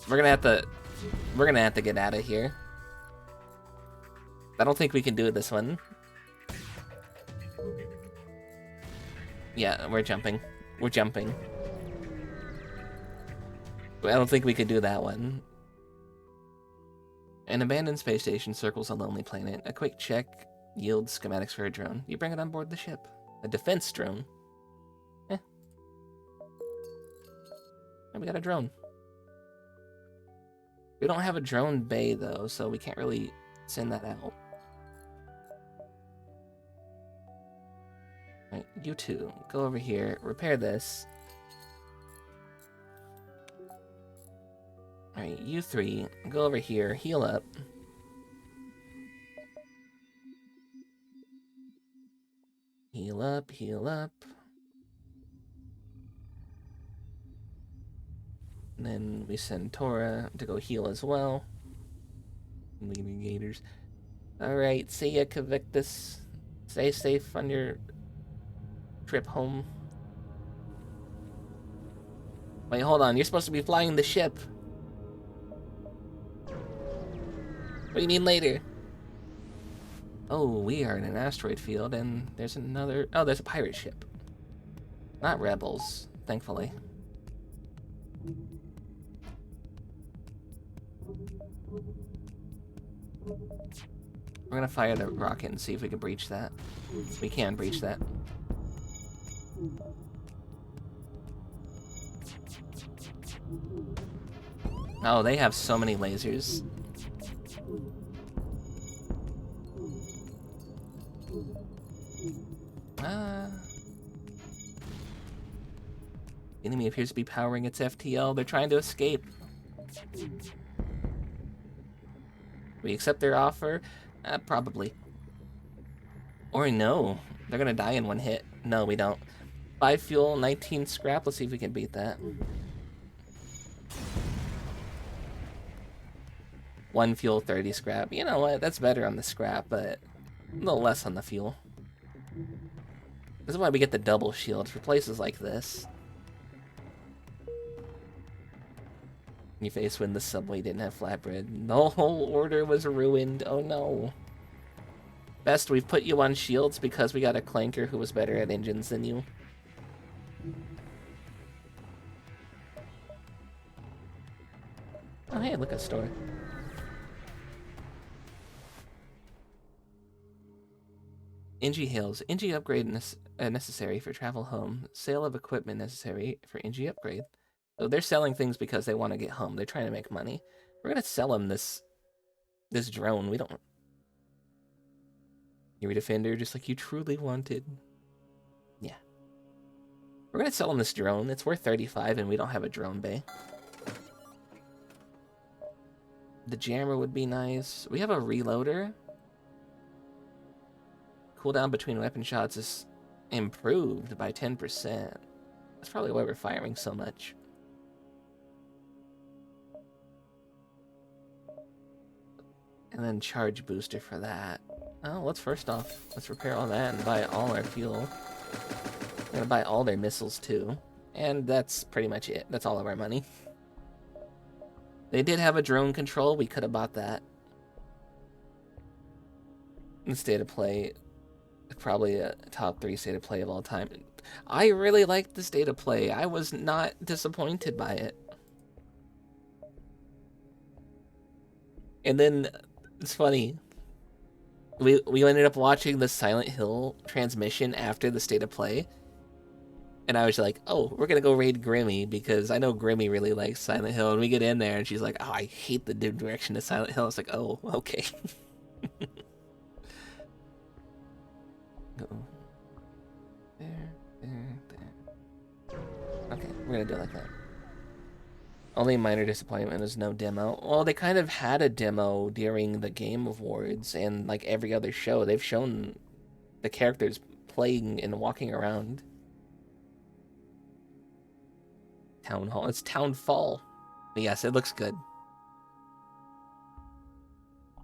We're gonna have to get out of here. I don't think we can do it this one. Yeah, we're jumping. We're jumping. I don't think we could do that one. An abandoned space station circles a lonely planet. A quick check yields schematics for a drone. You bring it on board the ship. A defense drone. Eh. And we got a drone. We don't have a drone bay, though, so we can't really send that out. Right, you two, go over here, repair this. Alright, you three, go over here, heal up. Heal up, heal up. And then we send Tora to go heal as well. Leaving Gators. Alright, see ya, Cavictus. Stay safe on your trip home. Wait, hold on, you're supposed to be flying the ship. What do you mean later? Oh, we are in an asteroid field, and there's another... Oh, there's a pirate ship. Not rebels, thankfully. We're gonna fire the rocket and see if we can breach that. We can breach that. Oh, they have so many lasers. Enemy appears to be powering its FTL. They're trying to escape. We accept their offer? Probably. Or no. They're gonna die in one hit. No, we don't. 5 fuel, 19 scrap. Let's see if we can beat that. 1 fuel, 30 scrap. You know what? That's better on the scrap, but a little less on the fuel. This is why we get the double shield for places like this. You face when the subway didn't have flatbread. The whole order was ruined. Oh no. Best, we've put you on shields because we got a clanker who was better at engines than you. Oh hey, look, a store. NG Hills. NG upgrade necessary for travel home. Sale of equipment necessary for NG upgrade. So they're selling things because they want to get home. They're trying to make money. We're gonna sell them this drone. We don't... You're a defender just like you truly wanted. Yeah. We're gonna sell them this drone. It's worth 35 and we don't have a drone bay. The jammer would be nice. We have a reloader. Cooldown between weapon shots is improved by 10%. That's probably why we're firing so much. And then charge booster for that. Oh, let's first off, let's repair all that and buy all our fuel. We're gonna buy all their missiles too. And that's pretty much it. That's all of our money. They did have a drone control. We could have bought that. Instead of play. Probably a top 3 state of play of all time. I really liked the state of play. I was not disappointed by it. And then, it's funny, we ended up watching the Silent Hill transmission after the state of play. And I was like, oh, we're gonna go raid Grimmy because I know Grimmy really likes Silent Hill. And we get in there and she's like, oh, I hate the new direction of Silent Hill. It's like, oh, okay. There. Okay, we're gonna do it like that. Only minor disappointment is no demo. Well, they kind of had a demo during the Game Awards and like every other show. They've shown the characters playing and walking around. Town Hall. It's Town Fall. But yes, it looks good.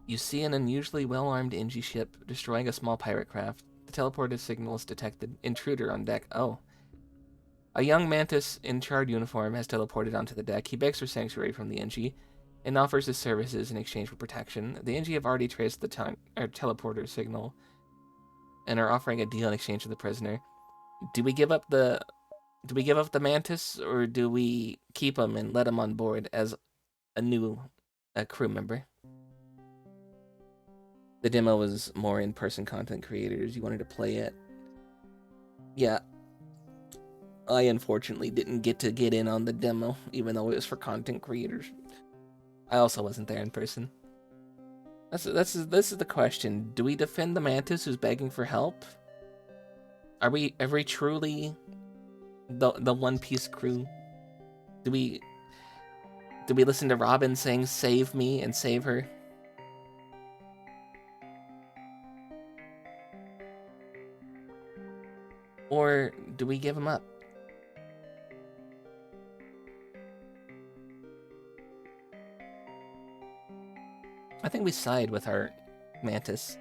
You see an unusually well-armed Inji ship destroying a small pirate craft. The teleporter signal is detected. Intruder on deck. Oh. A young mantis in charred uniform has teleported onto the deck. He begs for sanctuary from the Inji and offers his services in exchange for protection. The Inji have already traced the teleporter signal and are offering a deal in exchange for the prisoner. Do we give up the mantis, or do we keep him and let him on board as a new crew member? The demo was more in-person content creators. You wanted to play it. Yeah. I unfortunately didn't get in on the demo, even though it was for content creators. I also wasn't there in person. This is the question. Do we defend the mantis who's begging for help? Are we truly the One Piece crew? Do we listen to Robin saying save me and save her? Or do we give him up? I think we side with our mantis.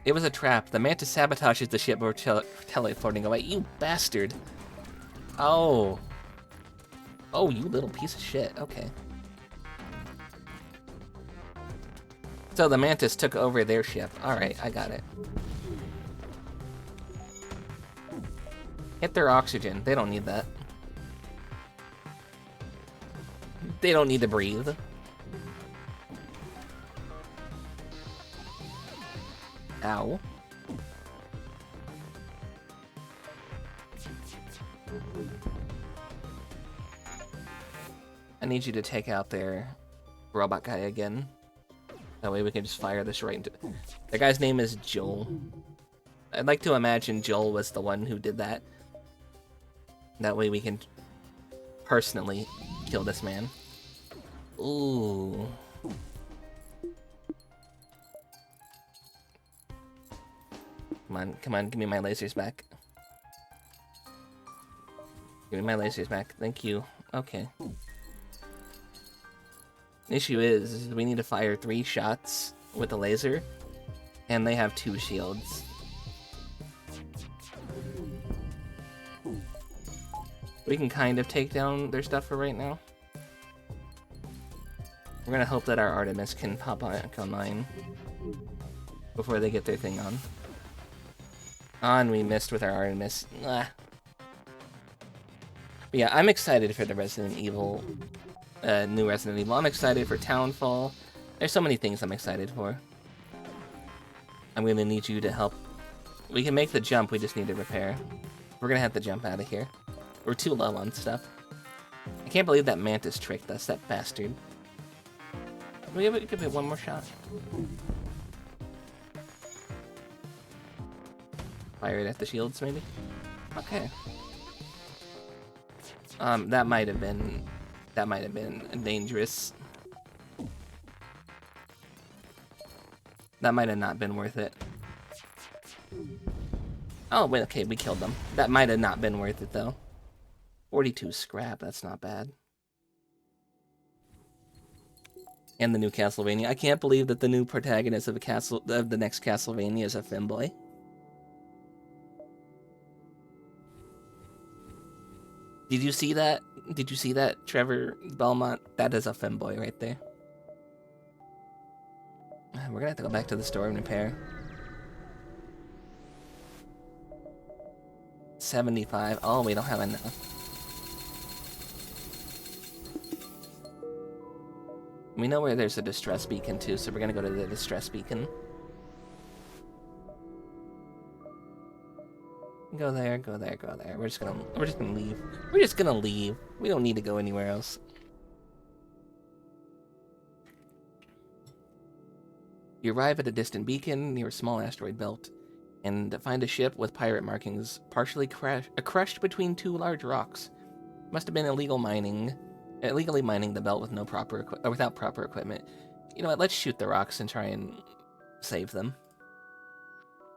It was a trap. The mantis sabotages the ship before teleporting away. You bastard. Oh. Oh, you little piece of shit. Okay. So the mantis took over their ship. Alright, I got it. Hit their oxygen. They don't need that. They don't need to breathe. Ow. I need you to take out their robot guy again. That way we can just fire this right into... The guy's name is Joel. I'd like to imagine Joel was the one who did that. That way we can personally kill this man. Ooh. Come on, give me my lasers back. Give me my lasers back. Thank you. Okay. The issue is we need to fire 3 shots with a laser, and they have 2 shields. We can kind of take down their stuff for right now. We're gonna hope that our Artemis can pop online before they get their thing on. And we missed with our Artemis. But yeah, I'm excited for the Resident Evil, new Resident Evil. I'm excited for Townfall. There's so many things I'm excited for. I'm gonna need you to help. We can make the jump, we just need to repair. We're gonna have to jump out of here. We're too low on stuff. I can't believe that Mantis tricked us, that bastard. Can we give it one more shot? Fire it at the shields, maybe? Okay. That might have been dangerous. That might have not been worth it. Oh, wait, okay, we killed them. That might have not been worth it, though. 42 scrap, that's not bad. And the new Castlevania. I can't believe that the new protagonist of the next Castlevania is a femboy. Did you see that? Did you see that, Trevor Belmont? That is a femboy right there. We're gonna have to go back to the store and repair. 75. Oh, we don't have enough. We know where there's a distress beacon too, so we're gonna go to the distress beacon. Go there, go there, go there. We're just gonna leave. We're just gonna leave. We don't need to go anywhere else. You arrive at a distant beacon near a small asteroid belt, and find a ship with pirate markings partially crushed between two large rocks. Must have been illegally mining the belt with without proper equipment. You know what? Let's shoot the rocks and try and save them.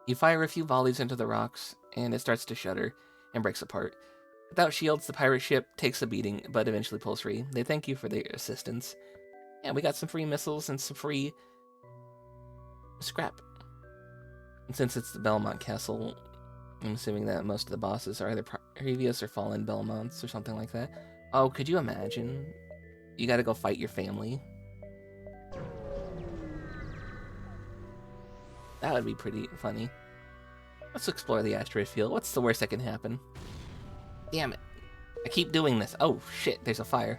You fire a few volleys into the rocks, and it starts to shudder and breaks apart. Without shields, the pirate ship takes a beating, but eventually pulls free. They thank you for their assistance. And we got some free missiles and some free scrap. And since it's the Belmont Castle, I'm assuming that most of the bosses are either previous or fallen Belmonts or something like that. Oh, could you imagine? You gotta go fight your family. That would be pretty funny. Let's explore the asteroid field. What's the worst that can happen? Damn it. I keep doing this. Oh, shit, there's a fire.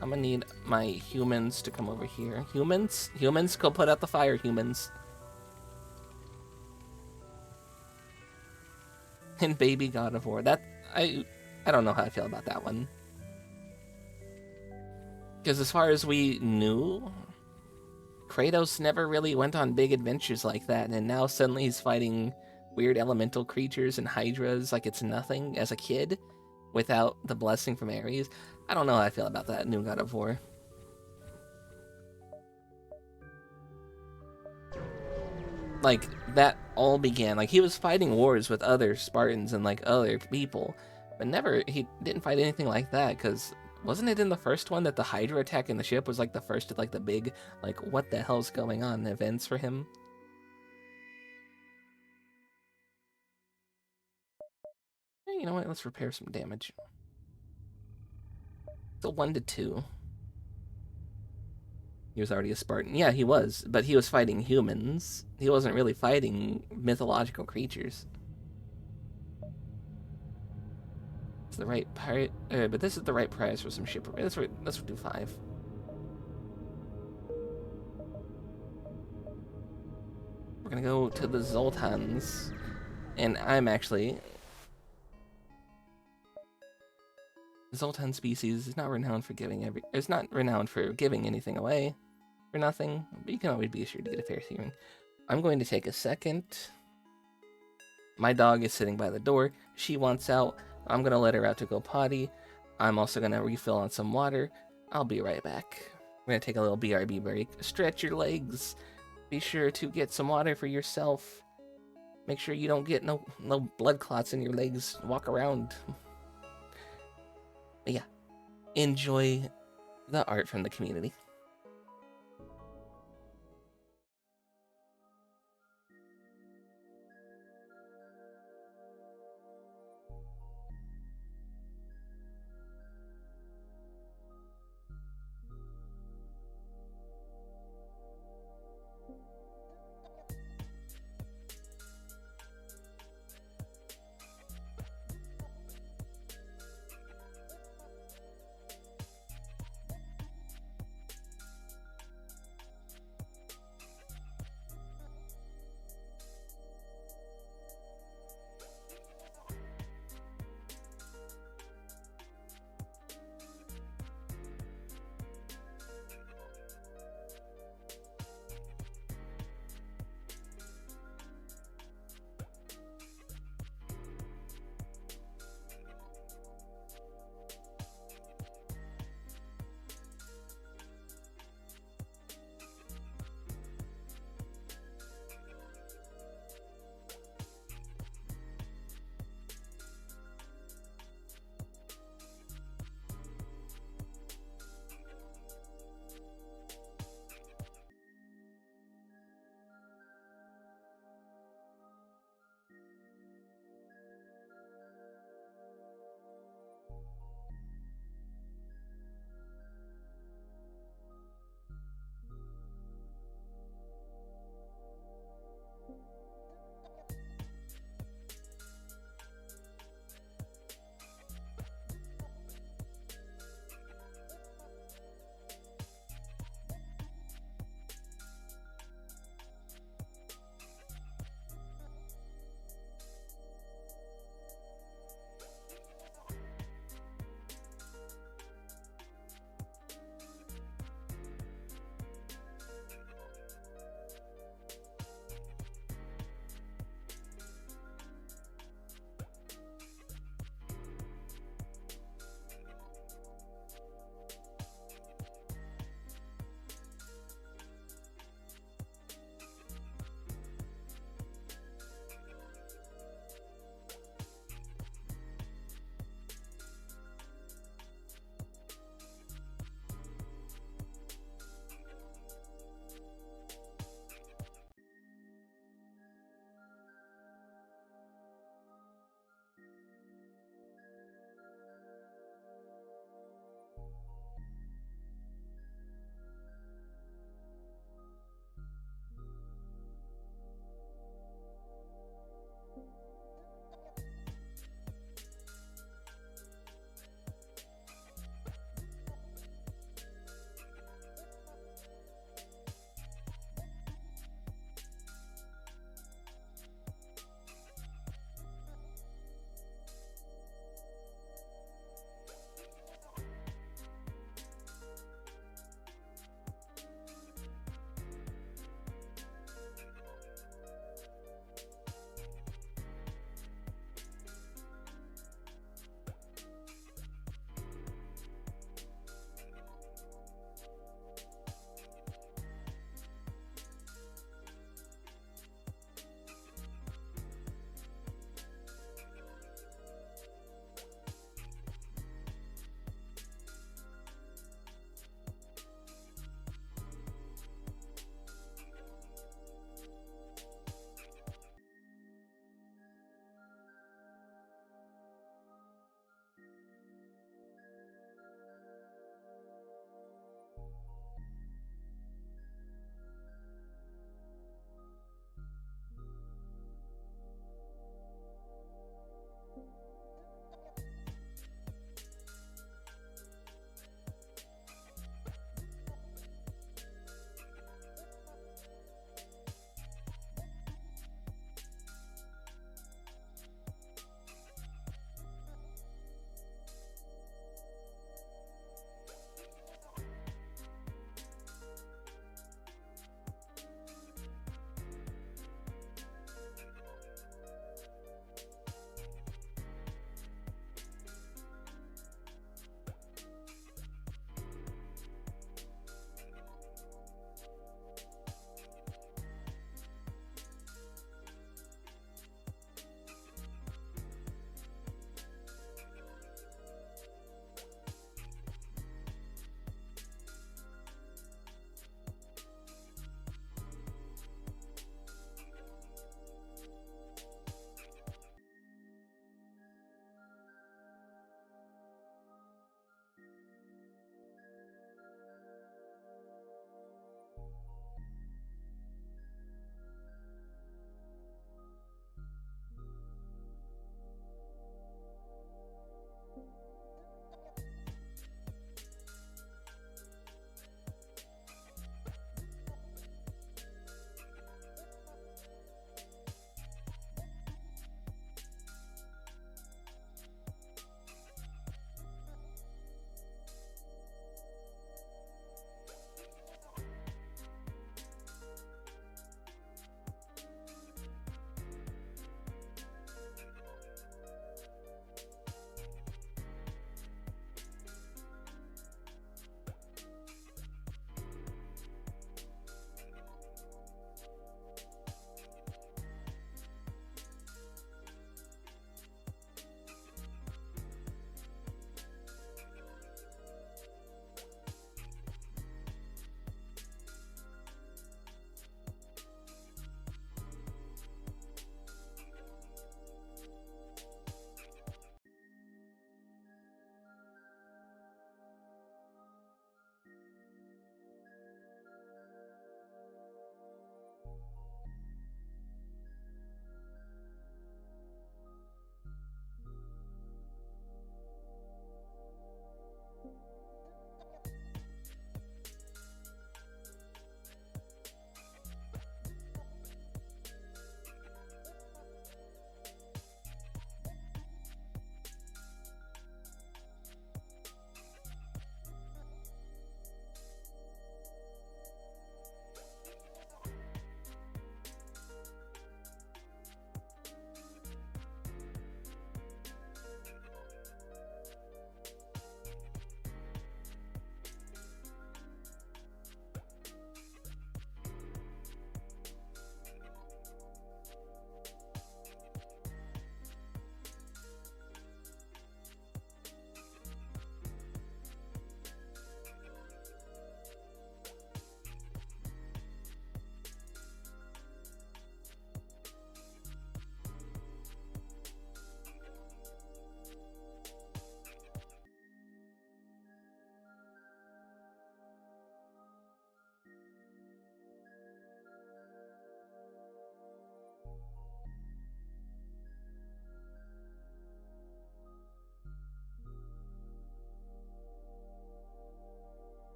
I'm gonna need my humans to come over here. Humans? Humans, go put out the fire, humans. And Baby God of War. I don't know how I feel about that one. Because as far as we knew, Kratos never really went on big adventures like that, and now suddenly he's fighting weird elemental creatures and hydras like it's nothing as a kid without the blessing from Ares. I don't know how I feel about that new God of War. Like, that all began, like, he was fighting wars with other Spartans and, like, other people, but he didn't fight anything like that, because wasn't it in the first one that the Hydra attack in the ship was, like, the first of, like, the big, like, what the hell's going on events for him? Hey, you know what, let's repair some damage. It's a 1 to 2. He was already a Spartan. Yeah, he was, but he was fighting humans. He wasn't really fighting mythological creatures. It's the right pirate, but this is the right price for some ship. Let's do 5. We're gonna go to the Zoltans, and I'm actually... Zoltan species is not renowned for giving it's not renowned for giving anything away for nothing, but you can always be assured to get a fair hearing. I'm going to take a second. My dog is sitting by the door. She wants out. I'm gonna let her out to go potty. I'm also gonna refill on some water. I'll be right back. We're gonna take a little BRB break. Stretch your legs. Be sure to get some water for yourself. Make sure you don't get no blood clots in your legs. Walk around. But yeah, enjoy the art from the community.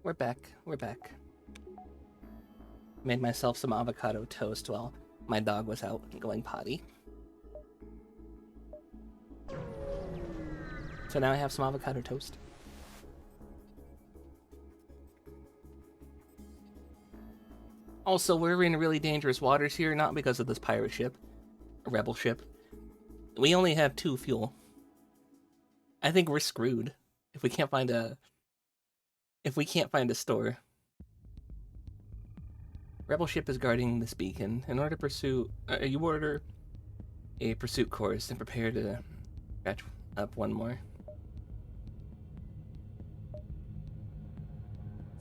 we're back. We're back. Made myself some avocado toast while my dog was out going potty. So now I have some avocado toast. Also, we're in really dangerous waters here, not because of this pirate ship, a rebel ship. We only have 2 fuel. I think we're screwed if we can't find a store. Rebel ship is guarding this beacon. In order to pursue, you order a pursuit course and prepare to catch up one more.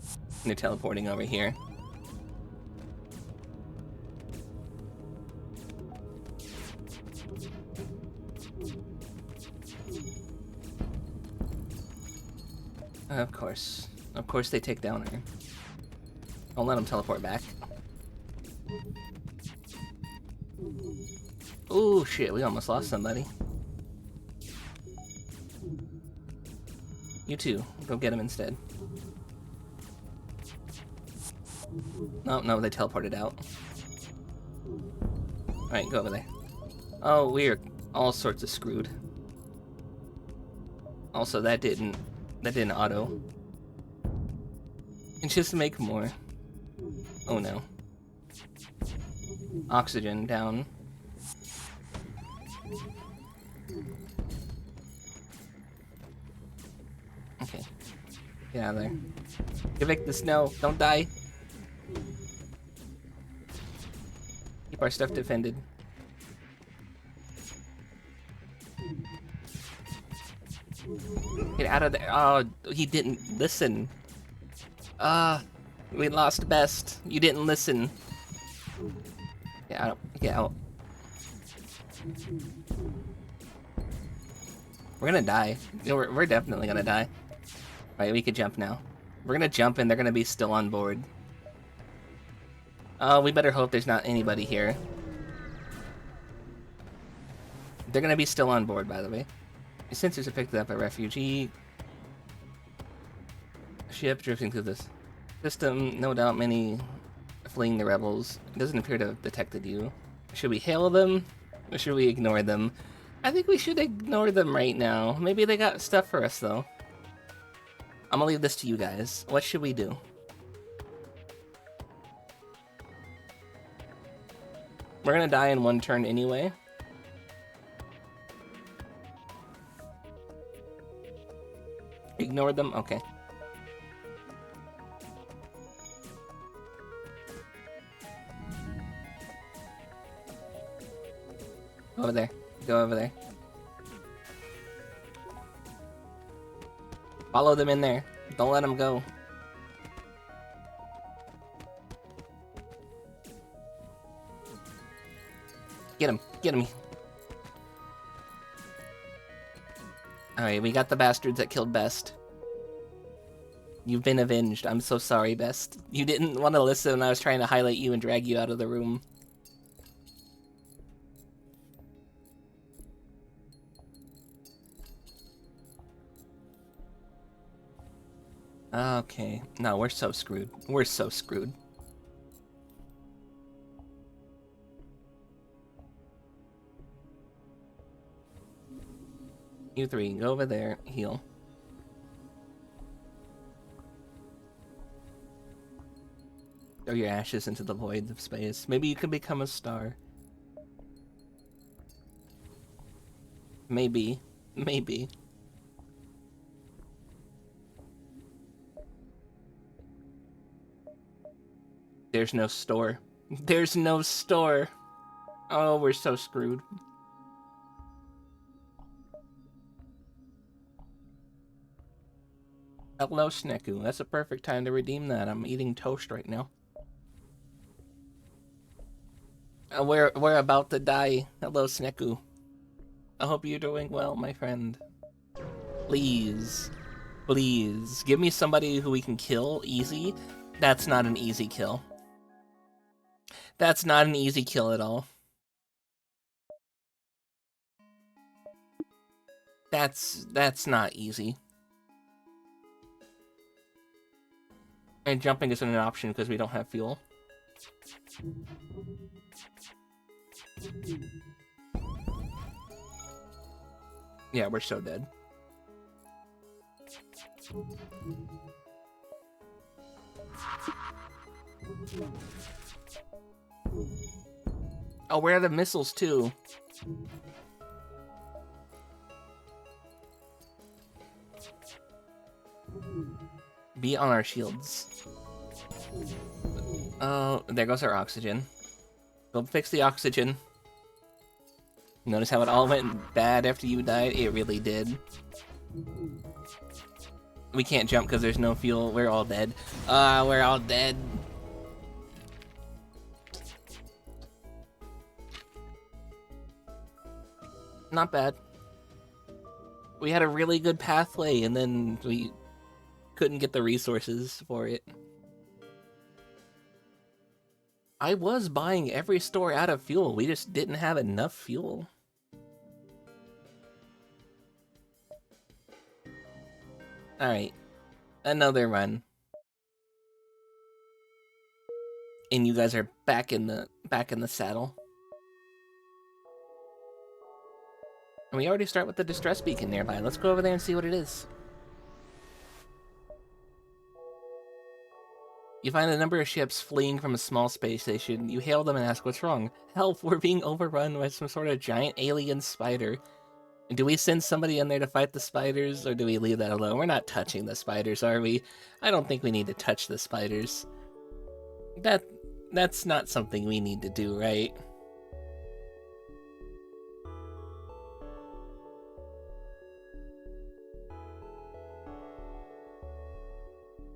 And they're teleporting over here. Of course. Of course they take down her. Don't let them teleport back. Ooh, shit, we almost lost somebody. You too. Go get him instead. No, they teleported out. Alright, go over there. Oh, we're all sorts of screwed. Also, that didn't auto. And just to make more. Oh no. Oxygen down. Okay. Get out of there. Evict the snow. Don't die. Keep our stuff defended. Get out of there. Oh, he didn't listen. We lost Best. You didn't listen. Get out. Get out. We're gonna die. We're definitely gonna die. Right, we could jump now. We're gonna jump and they're gonna be still on board. Oh, we better hope there's not anybody here. They're gonna be still on board, by the way. The sensors have picked up a refugee ship drifting through this system. No doubt many fleeing the rebels. It doesn't appear to have detected you. Should we hail them? Or should we ignore them? I think we should ignore them right now. Maybe they got stuff for us, though. I'm gonna leave this to you guys. What should we do? We're gonna die in one turn anyway. Ignore them? Okay. Go over there. Go over there. Follow them in there. Don't let them go. Get him. Get him. Alright, we got the bastards that killed Best. You've been avenged. I'm so sorry, Best. You didn't want to listen when I was trying to highlight you and drag you out of the room. Okay. No, we're so screwed. We're so screwed. You three, go over there, heal. Throw your ashes into the void of space. Maybe you can become a star. Maybe. Maybe. There's no store. There's no store. Oh, we're so screwed. Hello, Sneku. That's a perfect time to redeem that. I'm eating toast right now. We're about to die. Hello, Sneku. I hope you're doing well, my friend. Please. Please. Give me somebody who we can kill easy. That's not an easy kill. That's not an easy kill at all. That's not easy. And jumping isn't an option because we don't have fuel. Yeah, we're so dead. Oh, we're out of missiles too. Be on our shields. Oh, there goes our oxygen. Go fix the oxygen. Notice how it all went bad after you died? It really did. We can't jump because there's no fuel. We're all dead. We're all dead. Not bad. We had a really good pathway, and then we couldn't get the resources for it. I was buying every store out of fuel. We just didn't have enough fuel. Alright. Another run. And you guys are back in the saddle. And we already start with the distress beacon nearby. Let's go over there and see what it is. You find a number of ships fleeing from a small space station. You hail them and ask what's wrong. Help, we're being overrun by some sort of giant alien spider. Do we send somebody in there to fight the spiders, or do we leave that alone? We're not touching the spiders, are we? I don't think we need to touch the spiders. That's not something we need to do, right?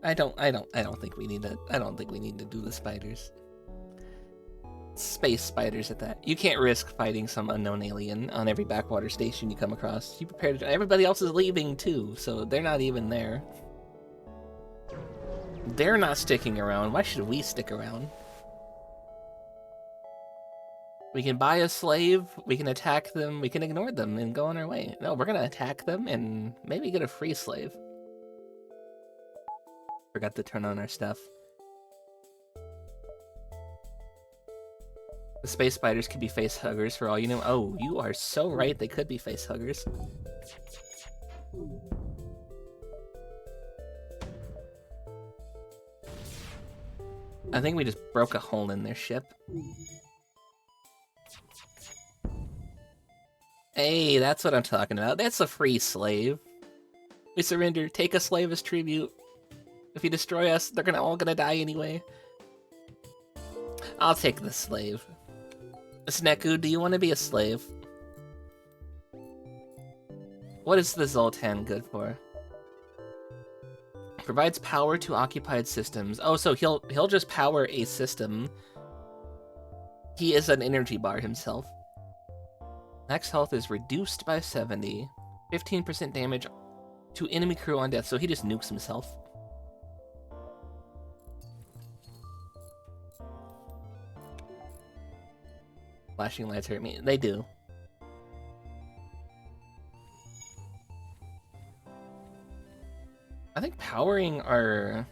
I don't think we need to do the spiders. Space spiders at that. You can't risk fighting some unknown alien on every backwater station you come across. You prepare to. Everybody else is leaving too, so they're not even there. They're not sticking around. Why should we stick around? We can buy a slave, we can attack them, we can ignore them and go on our way. No, we're gonna attack them and maybe get a free slave. Forgot to turn on our stuff. The space spiders could be face huggers for all you know. Oh, you are so right, they could be face huggers. I think we just broke a hole in their ship. Hey, that's what I'm talking about. That's a free slave. We surrender. Take a slave as tribute. If you destroy us, they're all gonna die anyway. I'll take the slave. Sneku, do you want to be a slave? What is the Zoltan good for? Provides power to occupied systems. Oh, so he'll just power a system. He is an energy bar himself. Max health is reduced by 70. 15% damage to enemy crew on death, so he just nukes himself. Flashing lights hurt me. They do. I think powering our...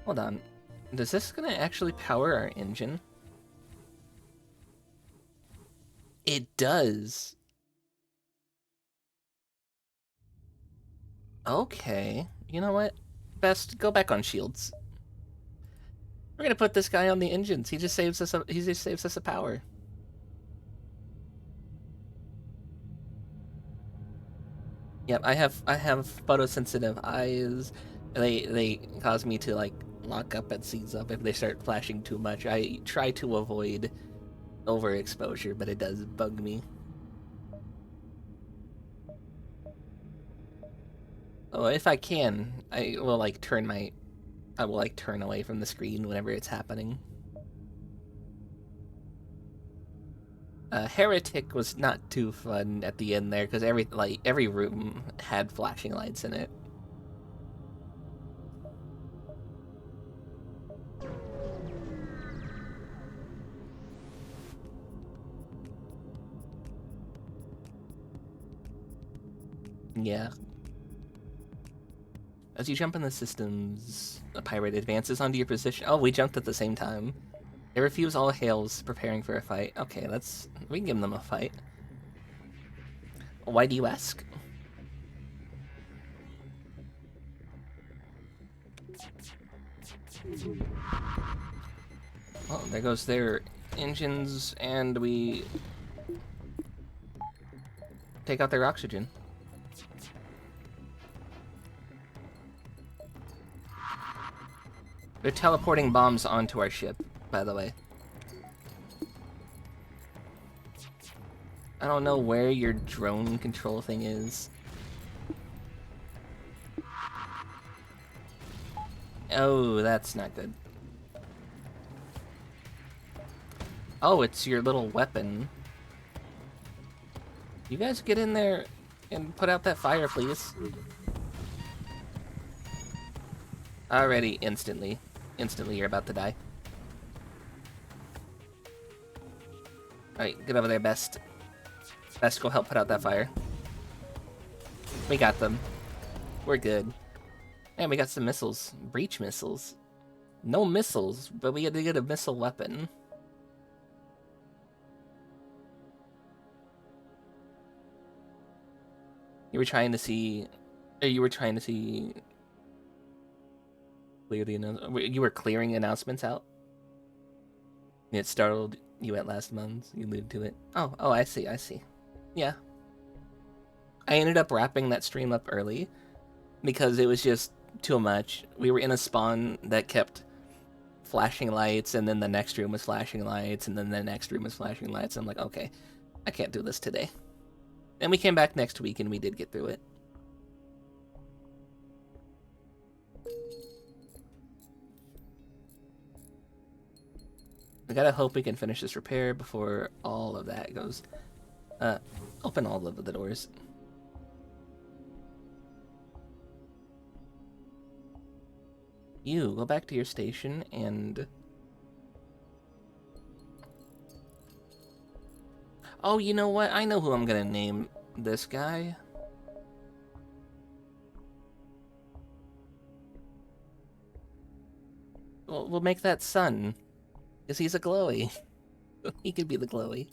Hold on. Is this gonna actually power our engine? It does. Okay. You know what? Best go back on shields. We're gonna put this guy on the engines. He just saves us a power. Yep, I have photosensitive eyes. They cause me to like lock up and seize up if they start flashing too much. I try to avoid overexposure, but it does bug me. Oh, if I can, I will like turn away from the screen whenever it's happening. Heretic was not too fun at the end there because every room had flashing lights in it. Yeah. As you jump in the systems, a pirate advances onto your position. Oh, we jumped at the same time. They refuse all hails, preparing for a fight. Okay, we can give them a fight. Why do you ask? Well, there goes their engines, and we take out their oxygen. They're teleporting bombs onto our ship, by the way. I don't know where your drone control thing is. Oh, that's not good. Oh, it's your little weapon. You guys get in there and put out that fire, please. Already, instantly. Instantly, you're about to die. Alright, get over there, Best. Best, go help put out that fire. We got them. We're good. And we got some missiles. Breach missiles. No missiles, but we had to get a missile weapon. You were trying to see... You were trying to see... You were clearing announcements out? It startled you at last month. You alluded to it. Oh, I see, I see. Yeah. I ended up wrapping that stream up early because it was just too much. We were in a spawn that kept flashing lights, and then the next room was flashing lights, and then the next room was flashing lights. I'm like, okay, I can't do this today. And we came back next week, and we did get through it. I gotta hope we can finish this repair before all of that goes. Open all of the doors. You, go back to your station and... Oh, you know what? I know who I'm gonna name this guy. We'll make that Sun. Because he's a glowy. He could be the glowy.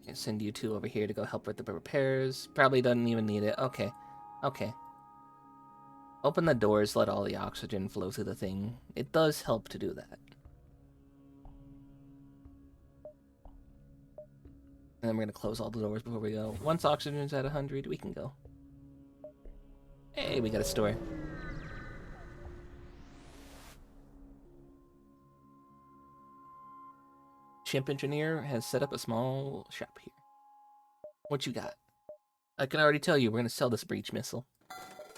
I'll send you two over here to go help with the repairs. Probably doesn't even need it. Okay. Okay. Open the doors, let all the oxygen flow through the thing. It does help to do that. And then we're going to close all the doors before we go. Once oxygen's at 100, we can go. Hey, we got a store. Chimp engineer has set up a small shop here. What you got? I can already tell you we're going to sell this breach missile.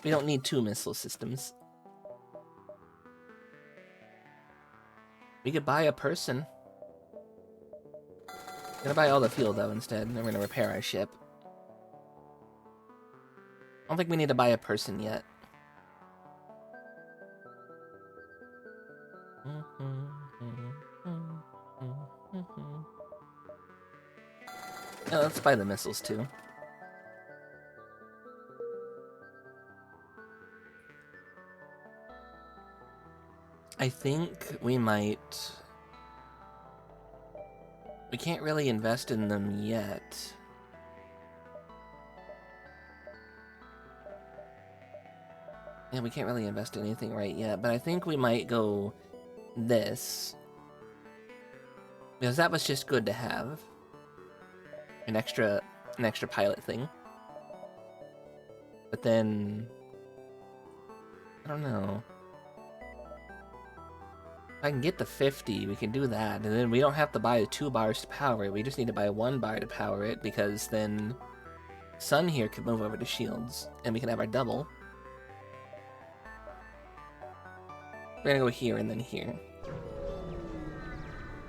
We don't need 2 missile systems. We could buy a person. We're gonna buy all the fuel though instead, and then we're gonna repair our ship. I don't think we need to buy a person yet. Yeah, let's buy the missiles too. I think we might... We can't really invest in them yet. Yeah, we can't really invest in anything right yet, but I think we might go this. Because that was just good to have. An extra pilot thing. But then... I don't know. If I can get the 50, we can do that, and then we don't have to buy 2 bars to power it, we just need to buy 1 bar to power it, because then Sun here could move over to shields, and we can have our double. We're gonna go here and then here.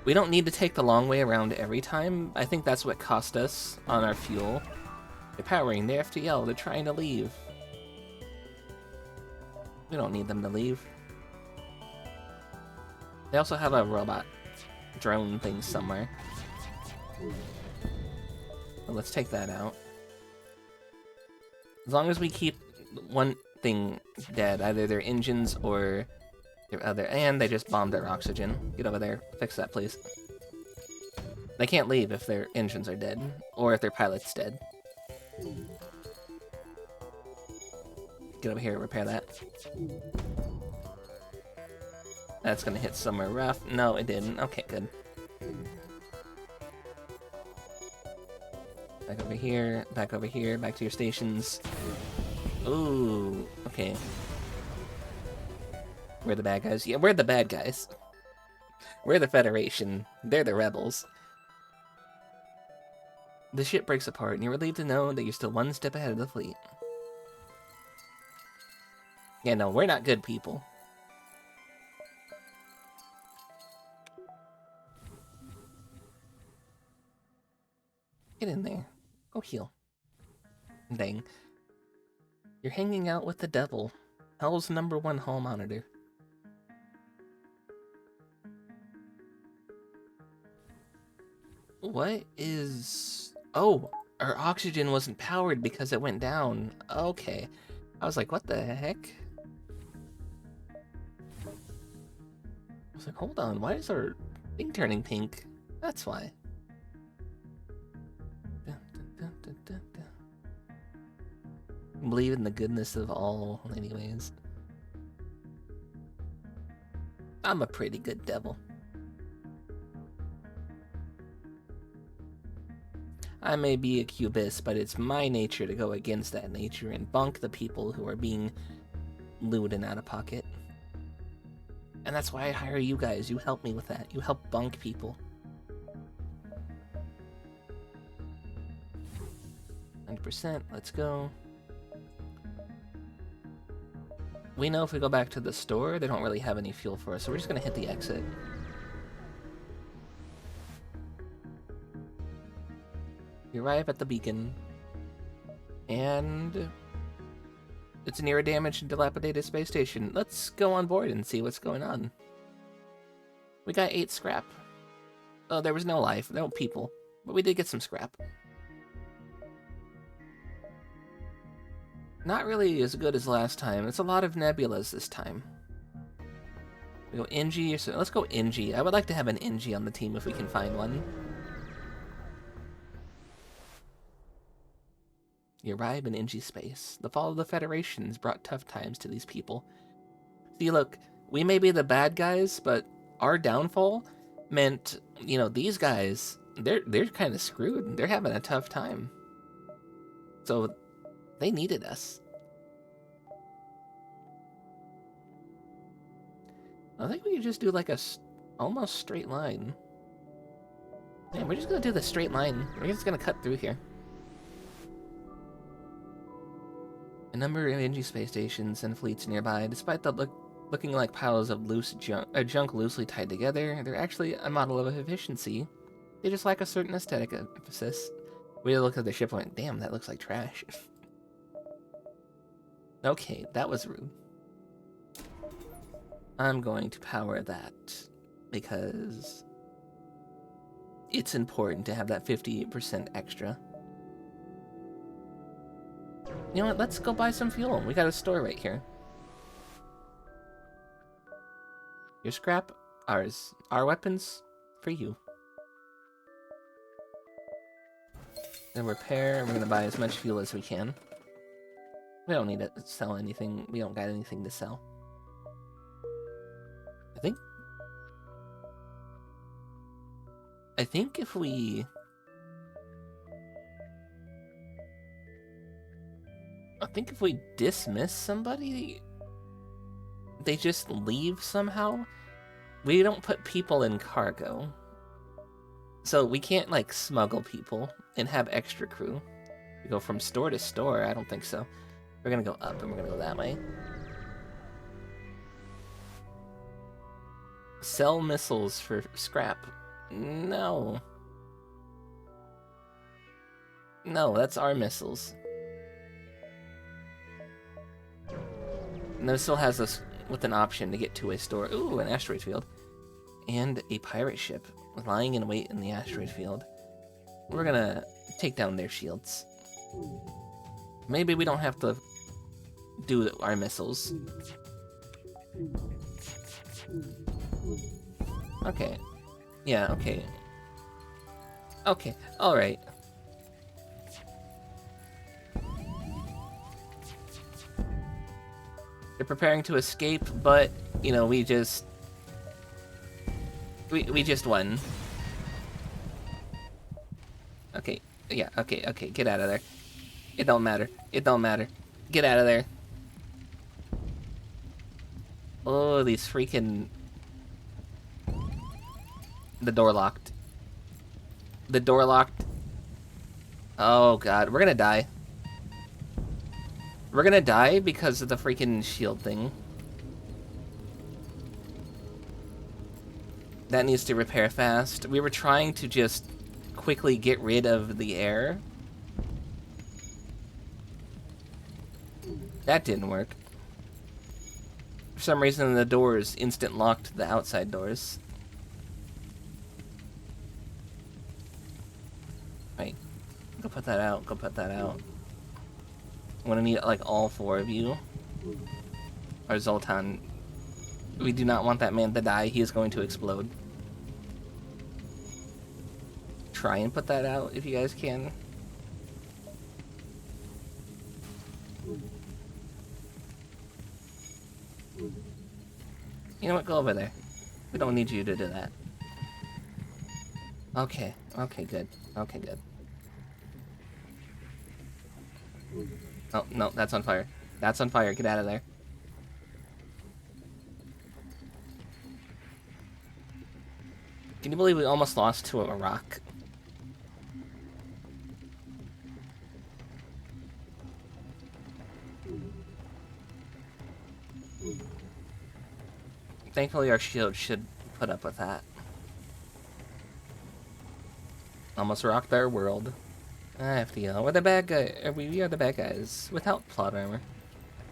We don't need to take the long way around every time. I think that's what cost us on our fuel. They're powering the FTL, they're trying to leave. We don't need them to leave. They also have a robot drone thing somewhere. Well, let's take that out. As long as we keep one thing dead, either their engines or their other... And they just bombed their oxygen. Get over there. Fix that, please. They can't leave if their engines are dead, or if their pilot's dead. Get over here, repair that. That's gonna hit somewhere rough. No, it didn't. Okay, good. Back over here, back over here, back to your stations. Ooh, okay. We're the bad guys. Yeah, we're the bad guys. We're the Federation. They're the rebels. The ship breaks apart, and you're relieved to know that you're still one step ahead of the fleet. Yeah, no, we're not good people. Get in there. Go heal. Dang. You're hanging out with the devil. Hell's #1 hall monitor. What is... Oh, our oxygen wasn't powered because it went down. Okay. I was like, what the heck? I was like, hold on, why is our thing turning pink? That's why. Believe in the goodness of all, anyways. I'm a pretty good devil. I may be a cubist, but it's my nature to go against that nature and bunk the people who are being lewd and out of pocket. And that's why I hire you guys. You help me with that. You help bunk people. 100%, let's go. We know if we go back to the store, they don't really have any fuel for us, so we're just gonna hit the exit. You arrive at the beacon, and it's near a damaged and dilapidated space station. Let's go on board and see what's going on. We got 8 scrap. Oh, there was no life, no people, but we did get some scrap. Not really as good as last time. It's a lot of nebulas this time. We go NG, so let's go NG. I would like to have an NG on the team if we can find one. You arrive in NG space. The fall of the Federation has brought tough times to these people. See, look, we may be the bad guys, but our downfall meant, you know, these guys, they're kind of screwed. They're having a tough time. So they needed us. I think we could just do like a almost straight line. Yeah, we're just gonna do the straight line. We're just gonna cut through here. A number of NG space stations and fleets nearby, despite the looking like piles of loose junk loosely tied together, they're actually a model of efficiency. They just lack a certain aesthetic emphasis. We looked at the ship and went, damn, that looks like trash. Okay, that was rude. I'm going to power that because it's important to have that 58% extra. You know what, let's go buy some fuel. We got a store right here. Your scrap, ours. Our weapons, for you. Then repair, we're gonna buy as much fuel as we can. We don't need to sell anything. We don't got anything to sell. I think if we... dismiss somebody, they just leave somehow. We don't put people in cargo. So we can't, like, smuggle people and have extra crew. We go from store to store? I don't think so. We're gonna go up and we're gonna go that way. Sell missiles for scrap. No. No, that's our missiles. And this still has us with an option to get to a store. Ooh, an asteroid field. And a pirate ship lying in wait in the asteroid field. We're gonna take down their shields. Maybe we don't have to do our missiles. Okay. Yeah, okay. Okay, alright. They're preparing to escape, but, you know, we just won. Okay, yeah, okay, get out of there. It don't matter. It don't matter. Get out of there. Oh, these freaking... The door locked. The door locked. Oh god, we're gonna die. We're gonna die because of the freaking shield thing. That needs to repair fast. We were trying to just quickly get rid of the air. That didn't work. For some reason, the doors instant locked the outside doors. Wait. Go put that out. Go put that out. I'm gonna need, like, all four of you. Or Zoltan. We do not want that man to die. He is going to explode. Try and put that out if you guys can. You know what? Go over there. We don't need you to do that. Okay. Okay, good. Okay, good. Oh, no, that's on fire. That's on fire. Get out of there. Can you believe we almost lost to a rock? Thankfully, our shield should put up with that. Almost rocked our world. FTL. We're the bad guy. We are the bad guys without plot armor.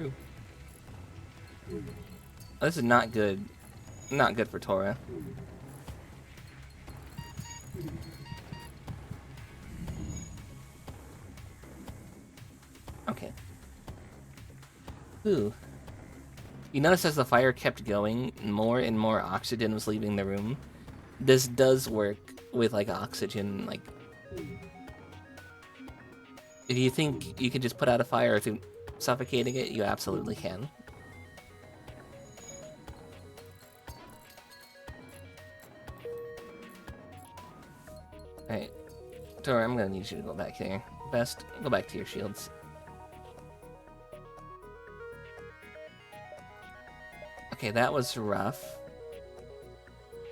Ooh. This is not good. Not good for Tora. Okay. Ooh. You notice as the fire kept going, more and more oxygen was leaving the room. This does work with, like, oxygen, like... If you think you can just put out a fire through suffocating it, you absolutely can. Alright. Tora, I'm gonna need you to go back here. Best, go back to your shields. Okay, that was rough.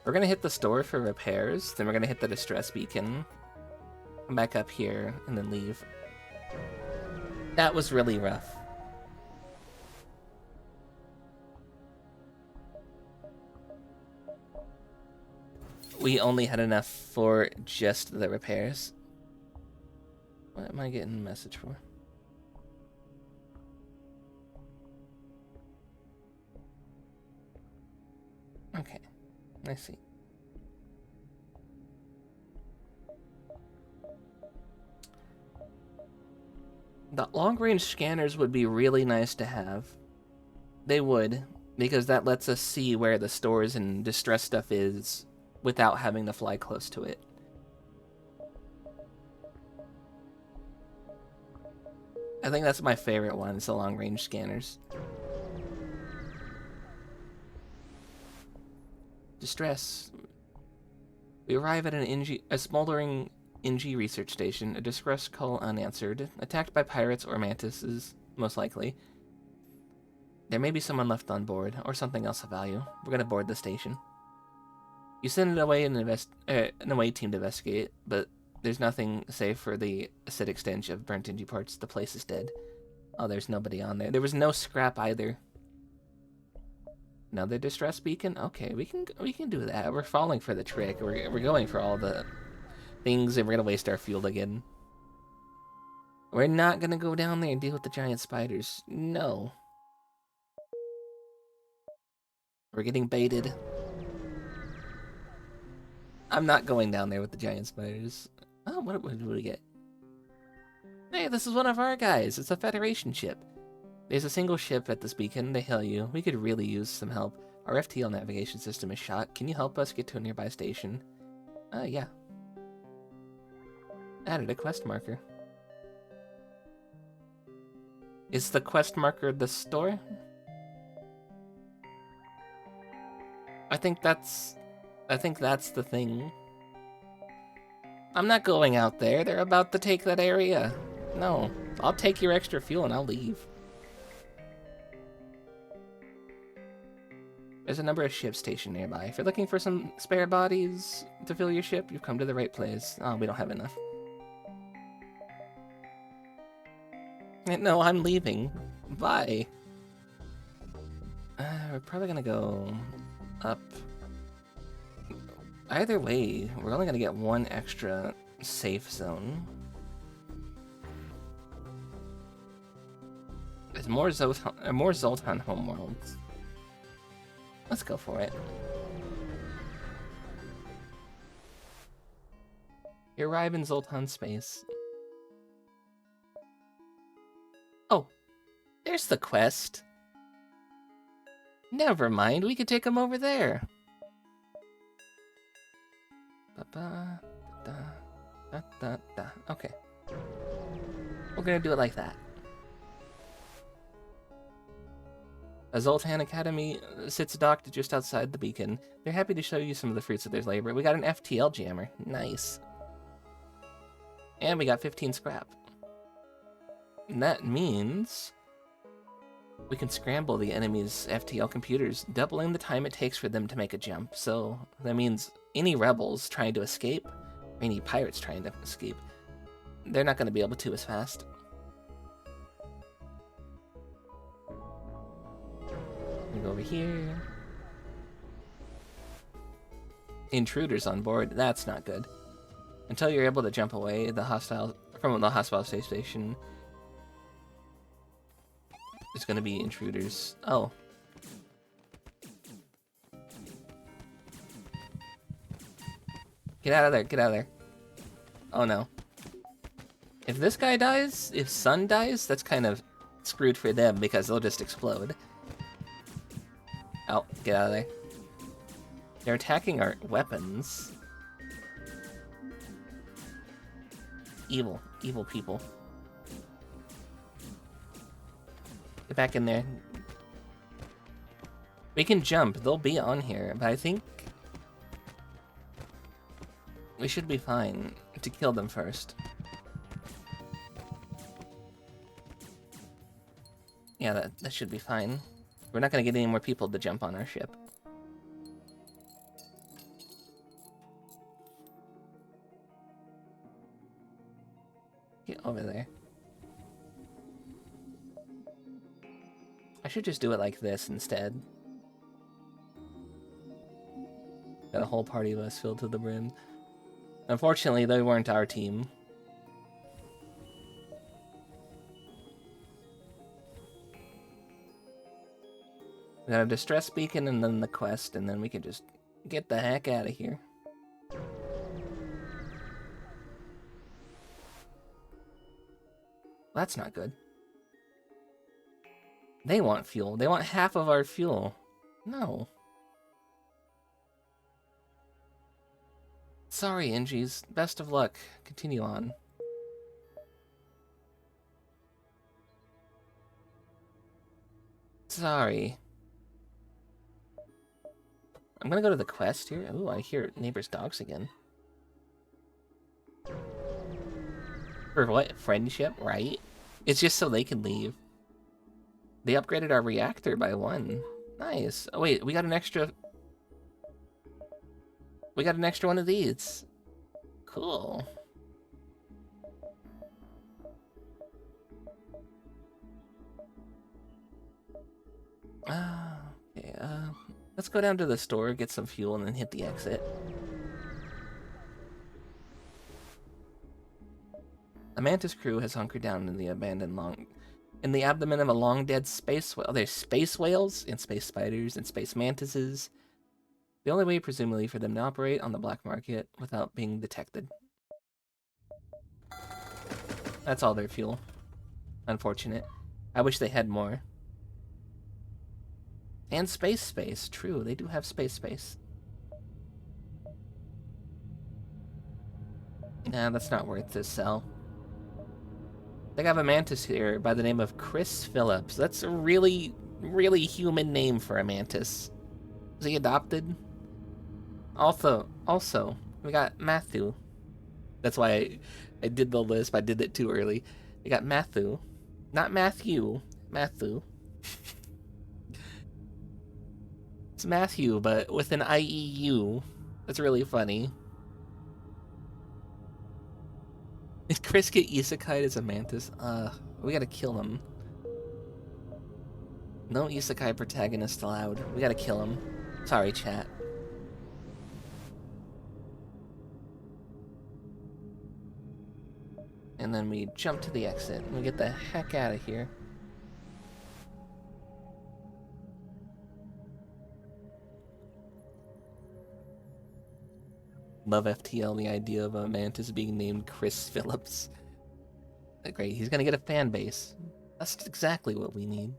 We're gonna hit the store for repairs, then we're gonna hit the distress beacon. Come back up here, and then leave. That was really rough. We only had enough for just the repairs. What am I getting a message for? Okay, I see. The long-range scanners would be really nice to have. They would, because that lets us see where the stores and distress stuff is without having to fly close to it. I think that's my favorite one, is the long-range scanners. Distress. We arrive at a smoldering NG research station. A distress call unanswered. Attacked by pirates or mantises, most likely. There may be someone left on board, or something else of value. We're gonna board the station. You send an away team to investigate, but there's nothing safe for the acidic stench of burnt NG parts. The place is dead. Oh, there's nobody on there. There was no scrap either. Another distress beacon? Okay, we can do that. We're falling for the trick. We're going for all the things, and we're gonna waste our fuel again. We're not gonna go down there and deal with the giant spiders. No. We're getting baited. I'm not going down there with the giant spiders. Oh, what do we get? Hey, this is one of our guys. It's a Federation ship. There's a single ship at this beacon. They hail you. We could really use some help. Our FTL navigation system is shot. Can you help us get to a nearby station? Yeah. Added a quest marker. Is the quest marker the store? I think that's the thing. I'm not going out there. They're about to take that area. No. I'll take your extra fuel and I'll leave. There's a number of ships stationed nearby. If you're looking for some spare bodies to fill your ship, you've come to the right place. Oh, we don't have enough. No, I'm leaving. Bye. We're probably gonna go up. Either way, we're only gonna get one extra safe zone. There's more Zoltan homeworlds. Let's go for it. You arrive in Zoltan space. Oh, there's the quest. Never mind, we could take him over there. Okay. We're gonna do it like that. A Zoltan Academy sits docked just outside the beacon. They're happy to show you some of the fruits of their labor. We got an FTL jammer. Nice. And we got 15 scrap. And that means we can scramble the enemy's FTL computers, doubling the time it takes for them to make a jump. So that means any rebels trying to escape, or any pirates trying to escape, they're not going to be able to as fast. We go over here. Intruders on board. That's not good. Until you're able to jump away from the hostile space station, there's going to be intruders. Oh. Get out of there. Get out of there. Oh no. If this guy dies, if Sun dies, that's kind of screwed for them because they'll just explode. Oh, get out of there. They're attacking our weapons. Evil. Evil people. Get back in there. We can jump. They'll be on here, but I think we should be fine to kill them first. Yeah, that should be fine. We're not gonna get any more people to jump on our ship. Get over there. I should just do it like this instead. Got a whole party of us filled to the brim. Unfortunately, they weren't our team. We got a distress beacon and then the quest, and then we can just get the heck out of here. That's not good. They want fuel. They want half of our fuel. No. Sorry, Ingies. Best of luck. Continue on. Sorry. I'm gonna go to the quest here. Ooh, I hear neighbor's dogs again. For what? Friendship, right? It's just so they can leave. They upgraded our reactor by 1. Nice. Oh wait, we got an extra... We got an extra one of these. Cool. Okay, let's go down to the store, get some fuel, and then hit the exit. The Mantis crew has hunkered down in the abdomen of a long-dead space whale. There's space whales, and space spiders, and space mantises. The only way, presumably, for them to operate on the black market without being detected. That's all their fuel. Unfortunate. I wish they had more. And space. True, they do have space. Nah, that's not worth to sell. They have a mantis here by the name of Chris Phillips. That's a really, really human name for a mantis. Is he adopted? Also, we got Matthew. That's why I did the lisp. I did it too early. We got Matthew. Not Matthew. Matthew. It's Matthew, but with an IEU. That's really funny. Did Chris get isekai as a mantis? We gotta kill him. No isekai protagonist allowed. We gotta kill him. Sorry, chat. And then we jump to the exit and we get the heck out of here. Love FTL, the idea of a mantis being named Chris Phillips. Great, he's gonna get a fan base. That's exactly what we need.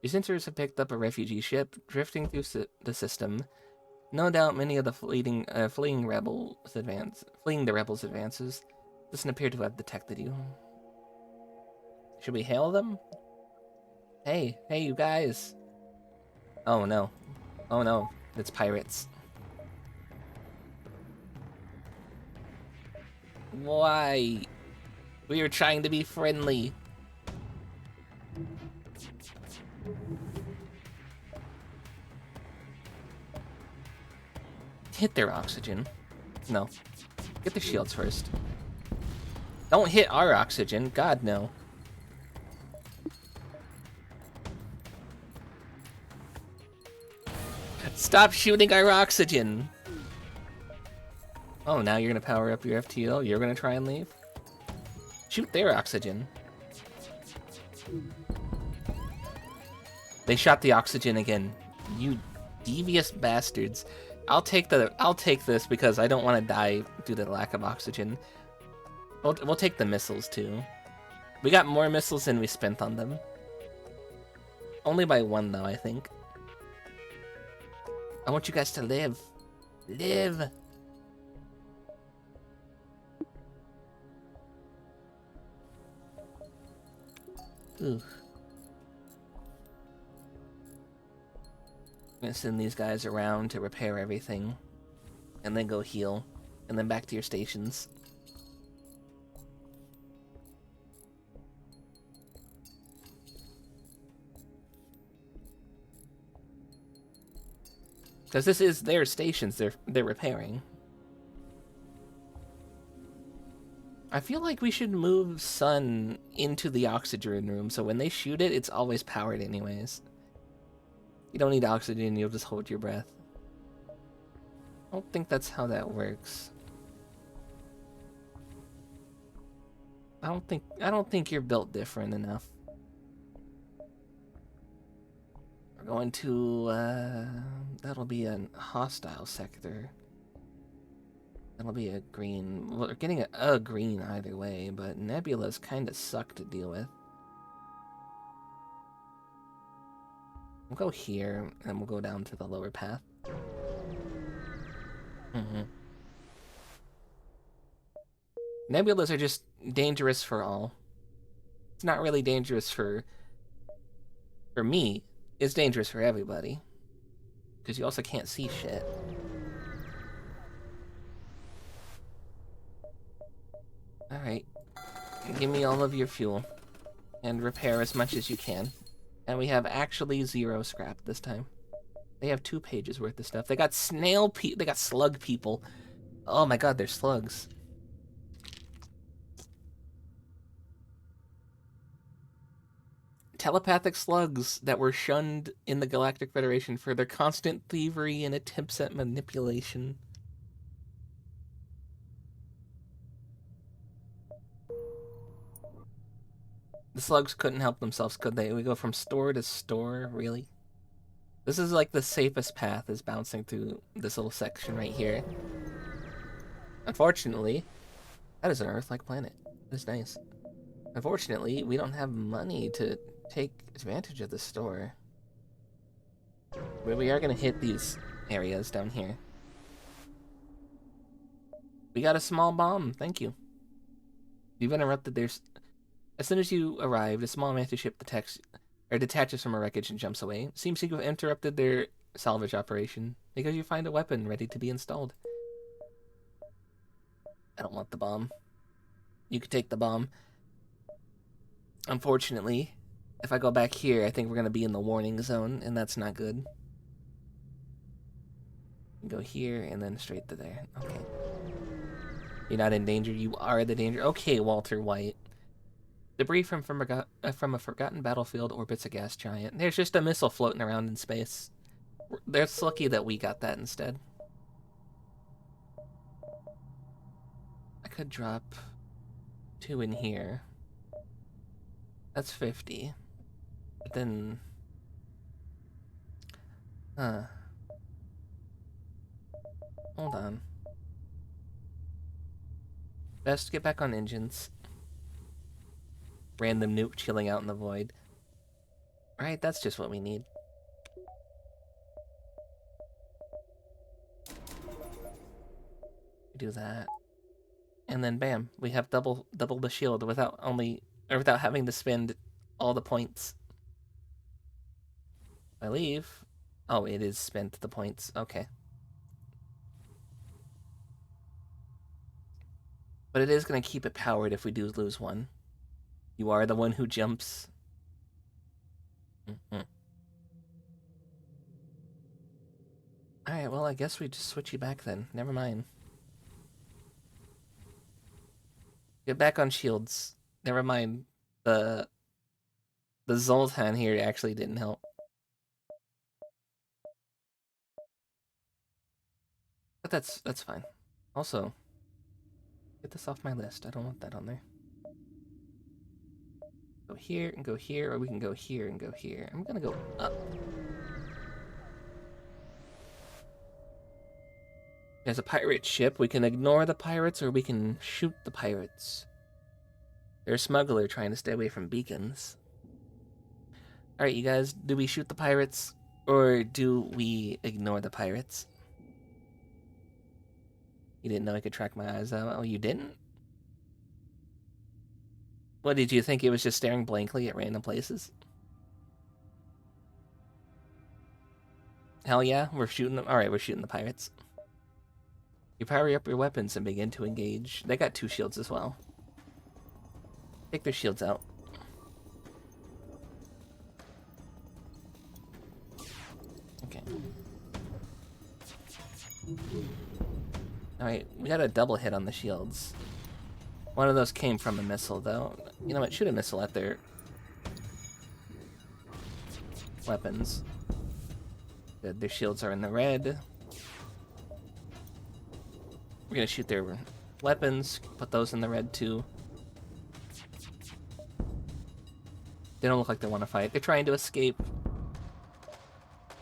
Your sensors have picked up a refugee ship drifting through the system. No doubt many of the fleeing the rebels' advances doesn't appear to have detected you. Should we hail them? Hey, you guys. Oh no, it's pirates. Why? We are trying to be friendly. Hit their oxygen. No. Get the shields first. Don't hit our oxygen. God, no. Stop shooting our oxygen. Oh, now you're gonna power up your FTL? You're gonna try and leave? Shoot their oxygen. They shot the oxygen again. You devious bastards. I'll take this because I don't want to die due to the lack of oxygen. We'll take the missiles too. We got more missiles than we spent on them. Only by one though, I think. I want you guys to live. Live! Ooh. I'm gonna send these guys around to repair everything. And then go heal. And then back to your stations. Because this is their stations they're repairing. I feel like we should move Sun into the oxygen room, so when they shoot it, it's always powered anyways. You don't need oxygen, you'll just hold your breath. I don't think that's how that works. I don't think you're built different enough. We're going to, that'll be a hostile sector. That'll be a green. Well, we're getting a green either way, but nebulas kind of suck to deal with. We'll go here, and we'll go down to the lower path. Nebulas are just dangerous for all. It's not really dangerous for me. It's dangerous for everybody. Because you also can't see shit. Alright. Give me all of your fuel. And repair as much as you can. And we have actually 0 scrap this time. They have 2 pages worth of stuff. They got they got slug people. Oh my god, they're slugs. Telepathic slugs that were shunned in the Galactic Federation for their constant thievery and attempts at manipulation. The slugs couldn't help themselves, could they? We go from store to store, really? This is like the safest path, is bouncing through this little section right here. Unfortunately, that is an Earth-like planet. That's nice. Unfortunately, we don't have money to take advantage of the store. But we are gonna hit these areas down here. We got a small bomb, thank you. You've interrupted their... As soon as you arrived, a small mantis ship detaches from a wreckage and jumps away. Seems to have interrupted their salvage operation because you find a weapon ready to be installed. I don't want the bomb. You could take the bomb. Unfortunately, if I go back here, I think we're going to be in the warning zone, and that's not good. Go here, and then straight to there. Okay. You're not in danger. You are the danger. Okay, Walter White. Debris from a forgotten battlefield orbits a gas giant. There's just a missile floating around in space. It's lucky that we got that instead. I could drop 2 in here. That's 50. But then... Huh. Hold on. Best get back on engines. Random nuke chilling out in the void. Alright, that's just what we need. Do that. And then bam, we have double the shield without having to spend all the points. I leave. Oh, it is spent the points. Okay. But it is going to keep it powered if we do lose one. You are the one who jumps. Alright, well, I guess we just switch you back then. Never mind. Get back on shields. Never mind. The Zoltan here actually didn't help. But that's fine. Also, get this off my list. I don't want that on there. Go here and go here, or we can go here and go here. I'm gonna go up. There's a pirate ship. We can ignore the pirates, or we can shoot the pirates. They're a smuggler trying to stay away from beacons. Alright, you guys, do we shoot the pirates, or do we ignore the pirates? You didn't know I could track my eyes out? Oh, you didn't? What, did you think it was just staring blankly at random places? Hell yeah, we're shooting them. Alright, we're shooting the pirates. You power up your weapons and begin to engage. They got 2 shields as well. Take their shields out. Okay. Alright, we got a double hit on the shields. One of those came from a missile, though. You know what? Shoot a missile at their weapons. Good, their shields are in the red. We're gonna shoot their weapons, put those in the red, too. They don't look like they want to fight. They're trying to escape.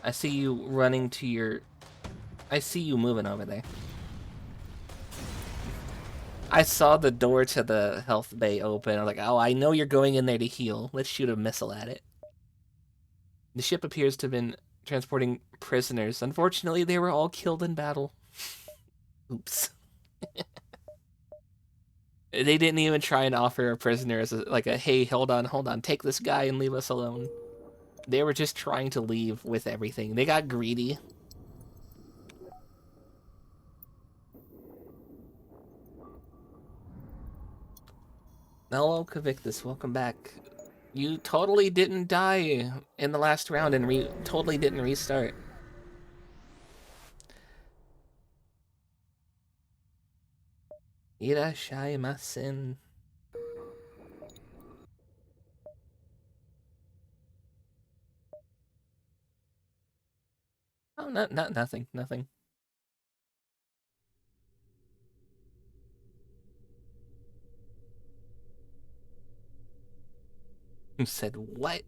I see you running to your... I see you moving over there. I saw the door to the health bay open. I'm like, oh, I know you're going in there to heal. Let's shoot a missile at it. The ship appears to have been transporting prisoners. Unfortunately, they were all killed in battle. Oops. They didn't even try and offer a prisoner as like a, hey, hold on, take this guy and leave us alone. They were just trying to leave with everything. They got greedy. Hello, Kavictus, welcome back. You totally didn't die in the last round and totally didn't restart. Irashaimasen. Oh, nothing. You said what?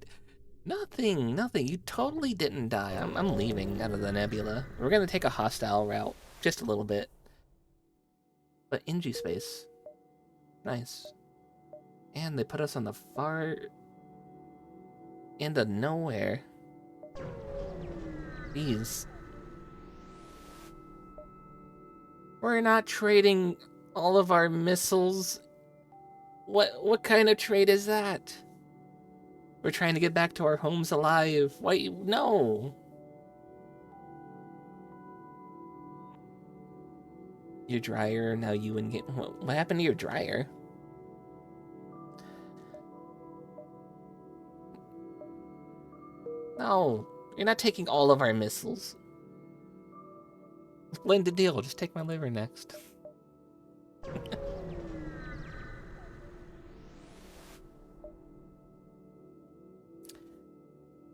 Nothing. You totally didn't die. I'm leaving out of the nebula. We're gonna take a hostile route, just a little bit. But NG space. Nice. And they put us on the far end of nowhere. Jeez. We're not trading all of our missiles. What kind of trade is that? We're trying to get back to our homes alive. Why? No. Your dryer, now you in game. What happened to your dryer? No, you're not taking all of our missiles. Split the deal, just take my liver next.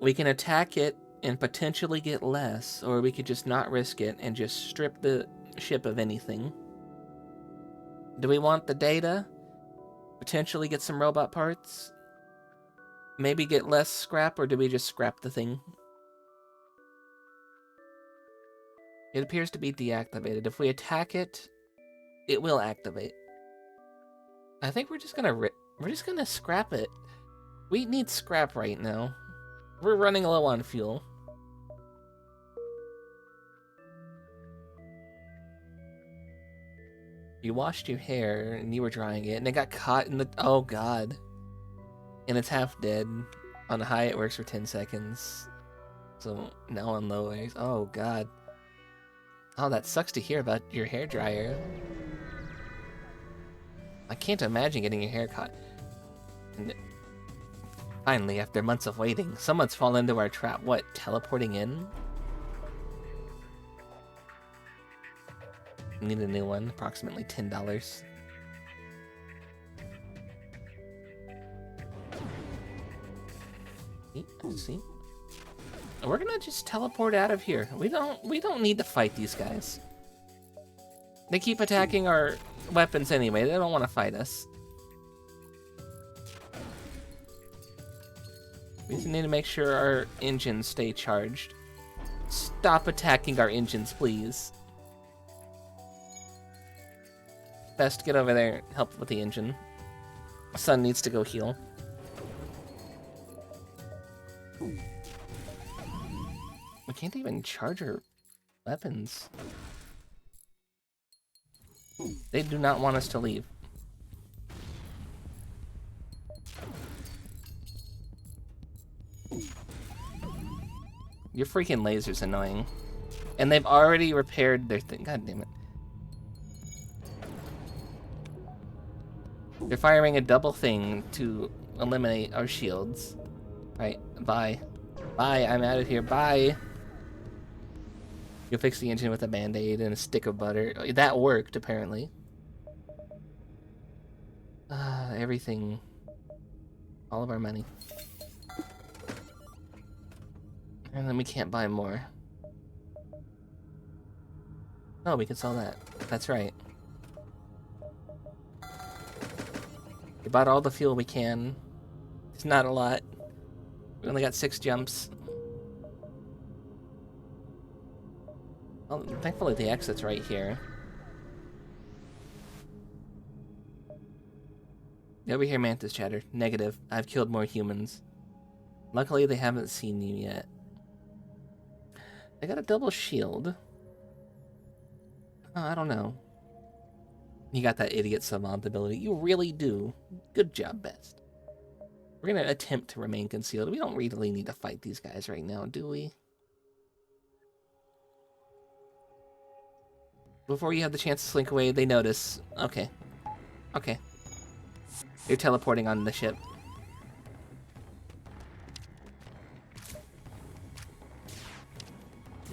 We can attack it and potentially get less, or we could just not risk it and just strip the ship of anything. Do we want the data? Potentially get some robot parts? Maybe get less scrap, or do we just scrap the thing? It appears to be deactivated. If we attack it, it will activate. I think we're just gonna scrap it. We need scrap right now. We're running low on fuel. You washed your hair and you were drying it and it got caught in the... Oh god. And it's half dead. On high it works for 10 seconds. So now on low it... Oh god. Oh, that sucks to hear about your hair dryer. I can't imagine getting your hair caught. And finally, after months of waiting, someone's fallen into our trap. What, teleporting in? Need a new one, approximately $10. See? We're gonna just teleport out of here. We don't need to fight these guys. They keep attacking our weapons anyway. They don't want to fight us. We just need to make sure our engines stay charged. Stop attacking our engines, please. Best get over there, help with the engine. Sun needs to go heal. We can't even charge our weapons. They do not want us to leave. Your freaking laser's annoying. And they've already repaired their thing. God damn it. They're firing a double thing to eliminate our shields. Right, bye. Bye, I'm out of here, bye. You'll fix the engine with a band-aid and a stick of butter. That worked, apparently. Everything. All of our money. And then we can't buy more. Oh, we can sell that. That's right. We bought all the fuel we can. It's not a lot. We only got 6 jumps. Well, thankfully the exit's right here. Over here, Mantis chatter. Negative. I've killed more humans. Luckily, they haven't seen you yet. I got a double shield. Oh, I don't know. You got that idiot savant ability. You really do. Good job, Best. We're gonna attempt to remain concealed. We don't really need to fight these guys right now, do we? Before you have the chance to slink away, they notice. Okay. Okay. You're teleporting on the ship.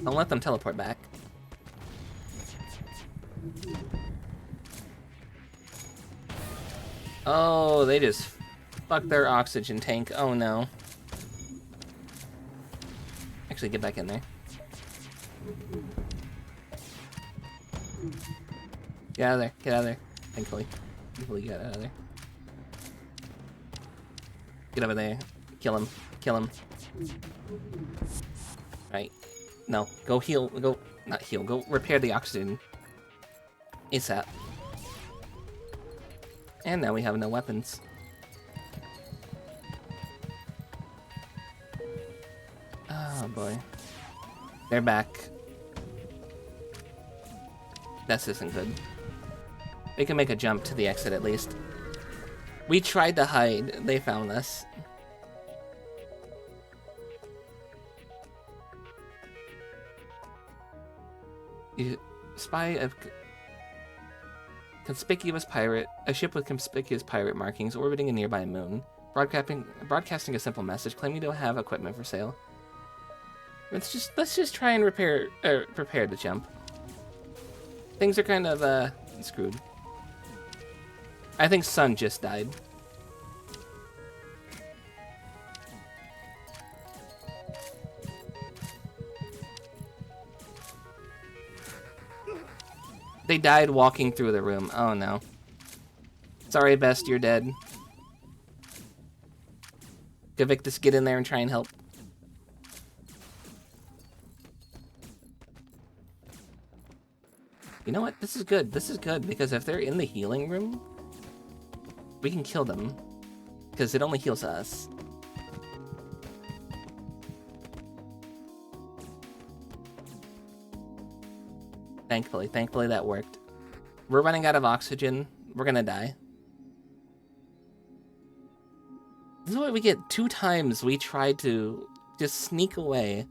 Don't let them teleport back. Oh, they just fucked their oxygen tank. Oh no. Actually, get back in there. Get out of there. Get out of there. Thankfully. Thankfully, get out of there. Get over there. Kill him. Kill him. Right. No. Go heal. Go. Not heal. Go repair the oxygen. ASAP. And now we have no weapons. Oh boy. They're back. This isn't good. We can make a jump to the exit at least. We tried to hide. They found us. You spy a conspicuous pirate, a ship with conspicuous pirate markings orbiting a nearby moon. Broadcasting a simple message claiming to have equipment for sale. Let's just try and prepare to jump. Things are kind of screwed. I think Sun just died. They died walking through the room. Oh no. Sorry, Best, you're dead. Gavictus, get in there and try and help. You know what? This is good. This is good, because if they're in the healing room, we can kill them. Because it only heals us. Thankfully that worked. We're running out of oxygen. We're gonna die. This is what we get 2 times. We tried to just sneak away.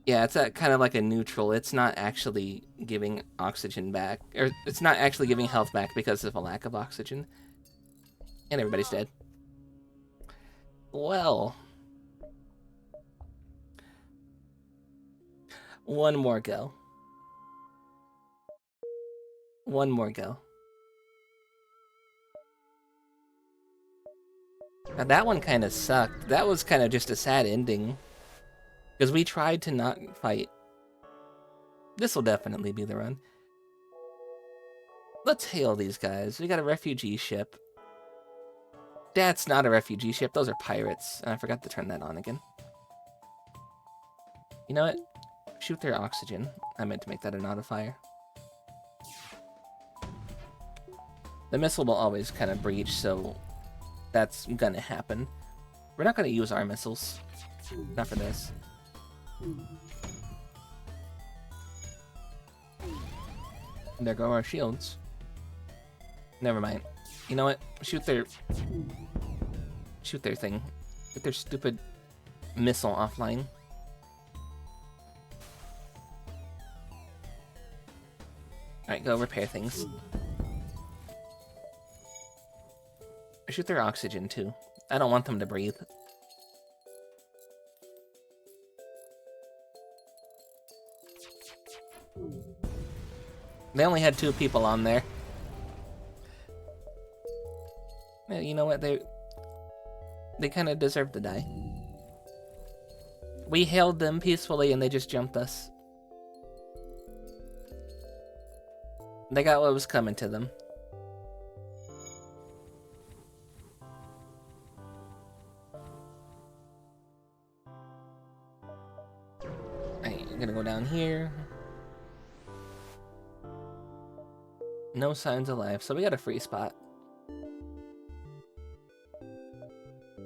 Yeah, it's kind of like a neutral. It's not actually giving oxygen back. Or it's not actually giving health back because of a lack of oxygen. And everybody's dead. Well. One more go. One more go. Now that one kind of sucked. That was kind of just a sad ending. Because we tried to not fight. This will definitely be the run. Let's hail these guys. We got a refugee ship. That's not a refugee ship. Those are pirates. And I forgot to turn that on again. You know what? Shoot their oxygen. I meant to make that an auto-fire. The missile will always kind of breach, so that's gonna happen. We're not gonna use our missiles. Not for this. And there go our shields. Never mind. You know what? Shoot their thing. Get their stupid missile offline. Alright, go repair things. Shoot their oxygen too. I don't want them to breathe. They only had 2 people on there. Yeah, you know what? They kind of deserve to die. We hailed them peacefully and they just jumped us. They got what was coming to them. Alright, I'm gonna go down here. No signs of life, so we got a free spot.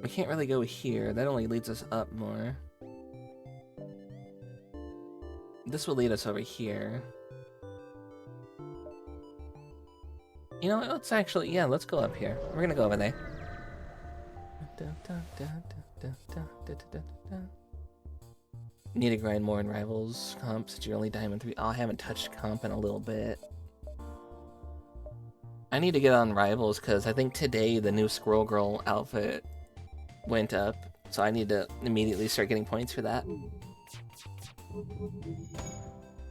We can't really go here. That only leads us up more. This will lead us over here. You know what? Let's actually, yeah, let's go up here. We're gonna go over there. Need to grind more in Rivals comp since you're only Diamond 3. Oh, I haven't touched comp in a little bit. I need to get on Rivals because I think today the new Squirrel Girl outfit went up. So I need to immediately start getting points for that.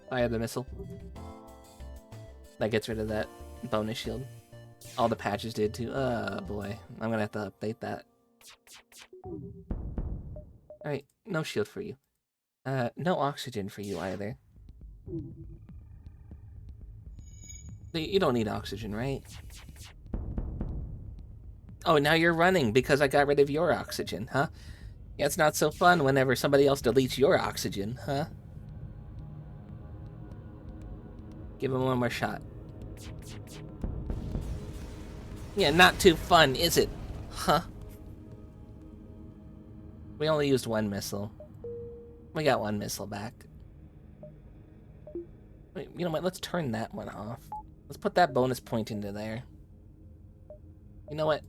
Fire the missile. That gets rid of that bonus shield. All the patches did too. Oh boy, I'm gonna have to update that. Alright, no shield for you. No oxygen for you either. You don't need oxygen, right? Oh, now you're running because I got rid of your oxygen, huh? Yeah, it's not so fun whenever somebody else deletes your oxygen, huh? Give him one more shot. Yeah, not too fun, is it? Huh? We only used one missile. We got one missile back. Wait, you know what? Let's turn that one off. Let's put that bonus point into there. You know what?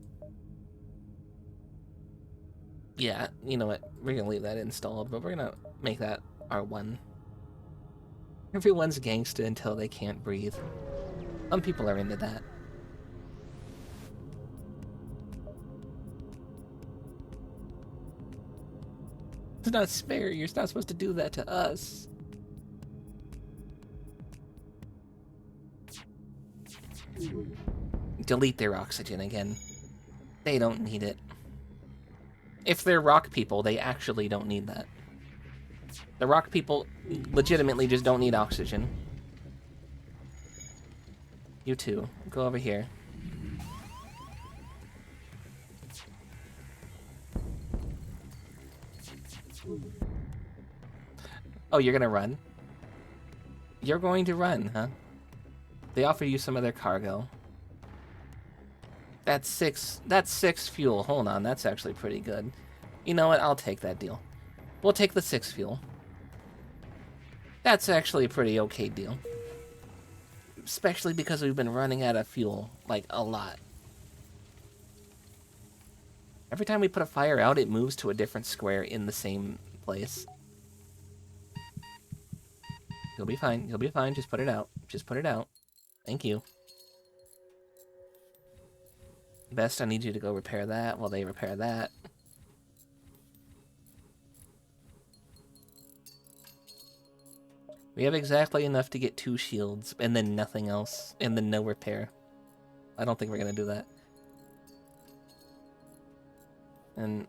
Yeah, you know what? We're gonna leave that installed, but we're gonna make that R1. Everyone's gangsta until they can't breathe. Some people are into that. It's not fair. You're not supposed to do that to us. Delete their oxygen again. They don't need it. If they're rock people, they actually don't need that. The rock people legitimately just don't need oxygen. You too. Go over here. Oh, you're gonna run? You're going to run, huh? They offer you some of their cargo. That's six fuel. Hold on, that's actually pretty good. You know what? I'll take that deal. We'll take the 6 fuel. That's actually a pretty okay deal. Especially because we've been running out of fuel, like, a lot. Every time we put a fire out, it moves to a different square in the same place. You'll be fine. You'll be fine. Just put it out. Just put it out. Thank you. Best, I need you to go repair that while they repair that. We have exactly enough to get 2 shields, and then nothing else, and then no repair. I don't think we're gonna do that. And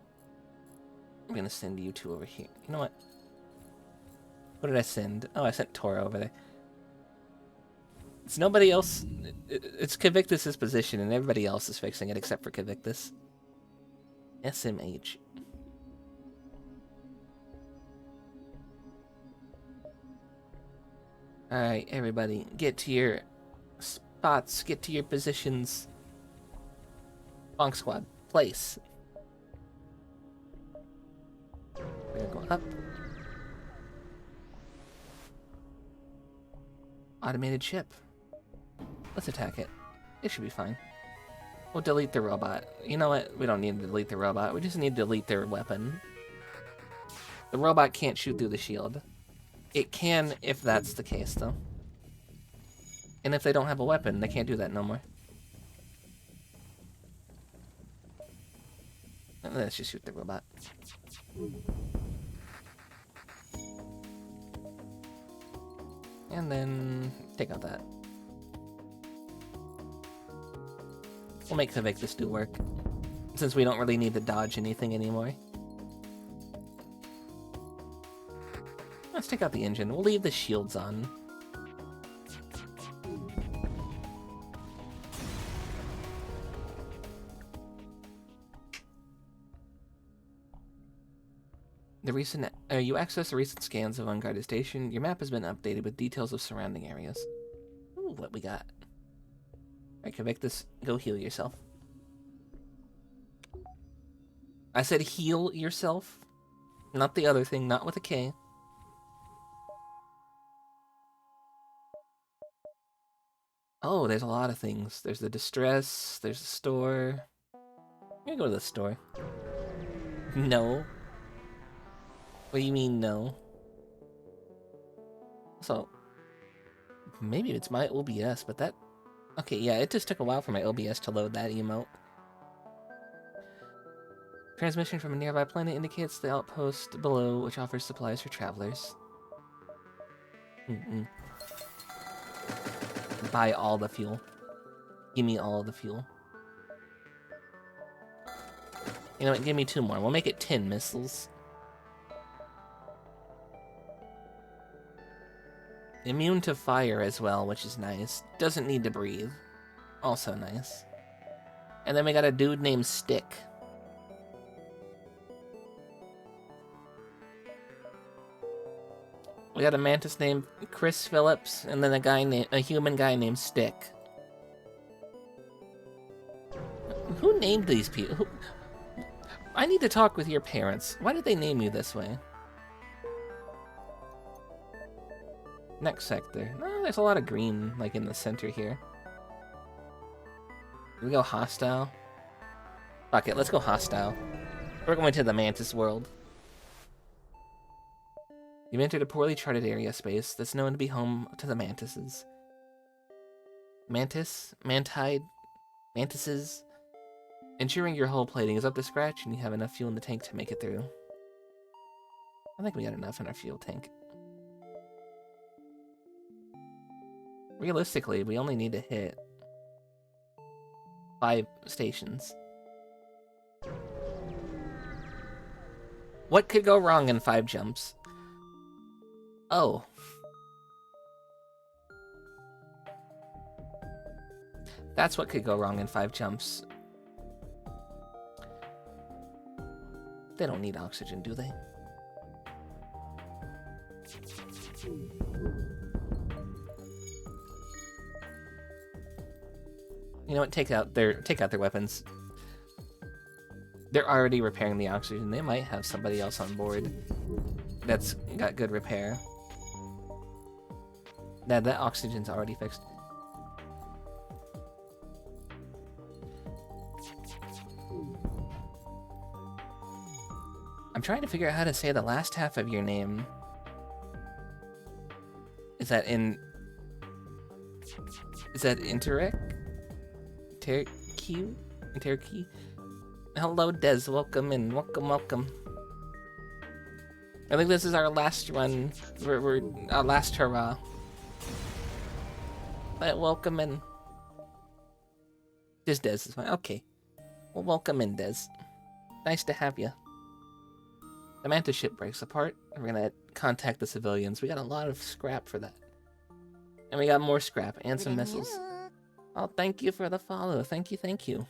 I'm gonna send you 2 over here. You know what? What did I send? Oh, I sent Tora over there. It's nobody else. It's Kavictus' position, and everybody else is fixing it except for Kavictus. SMH. Alright, everybody, get to your spots, get to your positions. Bonk squad, place. We're gonna go up. Automated ship. Let's attack it. It should be fine. We'll delete the robot. You know what? We don't need to delete the robot. We just need to delete their weapon. The robot can't shoot through the shield. It can if that's the case, though. And if they don't have a weapon, they can't do that no more. Let's just shoot the robot. And then take out that. We'll make Kavictus do work, since we don't really need to dodge anything anymore. Let's take out the engine. We'll leave the shields on. You access the recent scans of Unguarded Station. Your map has been updated with details of surrounding areas. Ooh, what we got? Alright, Kavictus, go heal yourself. I said heal yourself. Not the other thing, not with a K. Oh, there's a lot of things. There's the distress, there's the store. I'm gonna go to the store. No. What do you mean, no? So, maybe it's my OBS, but that... Okay, yeah, it just took a while for my OBS to load that emote. Transmission from a nearby planet indicates the outpost below, which offers supplies for travelers. Buy all the fuel. Give me all the fuel. You know what, give me 2 more. We'll make it 10 missiles. Immune to fire as well, which is nice. Doesn't need to breathe. Also nice. And then we got a dude named Stick. We got a mantis named Chris Phillips, and then a human guy named Stick. Who named these people? I need to talk with your parents. Why did they name you this way? Next sector. No, there's a lot of green, like, in the center here. Can we go hostile? Fuck it, let's go hostile. We're going to the Mantis world. You've entered a poorly charted area space that's known to be home to the Mantises. Mantises. Ensuring your hull plating is up to scratch and you have enough fuel in the tank to make it through. I think we got enough in our fuel tank. Realistically, we only need to hit 5 stations. What could go wrong in 5 jumps? Oh. That's what could go wrong in 5 jumps. They don't need oxygen, do they? You know what? Take out their weapons. They're already repairing the oxygen. They might have somebody else on board that's got good repair. That oxygen's already fixed. I'm trying to figure out how to say the last half of your name. Is that Interreg? Interreg? Hello, Des. Welcome in. Welcome. I think this is our last run. We're our last hurrah. But welcome in. Just Des is fine. Okay. Well, welcome in, Des. Nice to have you. The Mantis ship breaks apart. We're gonna contact the civilians. We got a lot of scrap for that. And we got more scrap and some missiles. Oh, thank you for the follow. Thank you.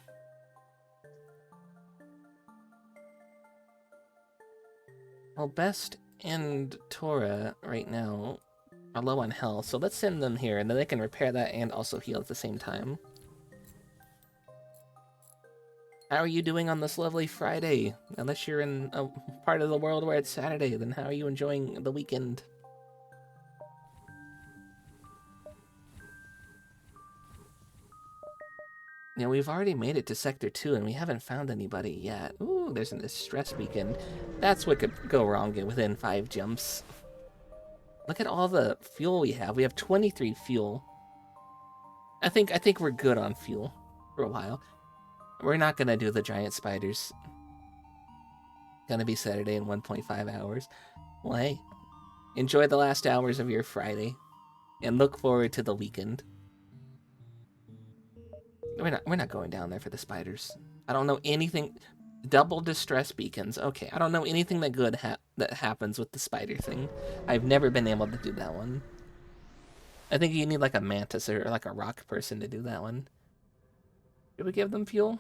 Well, Best and Tora right now are low on health, so let's send them here, and then they can repair that and also heal at the same time. How are you doing on this lovely Friday? Unless you're in a part of the world where it's Saturday, then how are you enjoying the weekend? You know, we've already made it to Sector 2 and we haven't found anybody yet. Ooh, there's a distress beacon. That's what could go wrong within 5 jumps. Look at all the fuel we have. We have 23 fuel. I think we're good on fuel for a while. We're not gonna do the giant spiders. Gonna be Saturday in 1.5 hours. Well, hey, enjoy the last hours of your Friday and look forward to the weekend. We're not going down there for the spiders. I don't know anything. Double distress beacons. Okay, I don't know anything that good that happens with the spider thing. I've never been able to do that one. I think you need like a mantis or like a rock person to do that one. Did we give them fuel?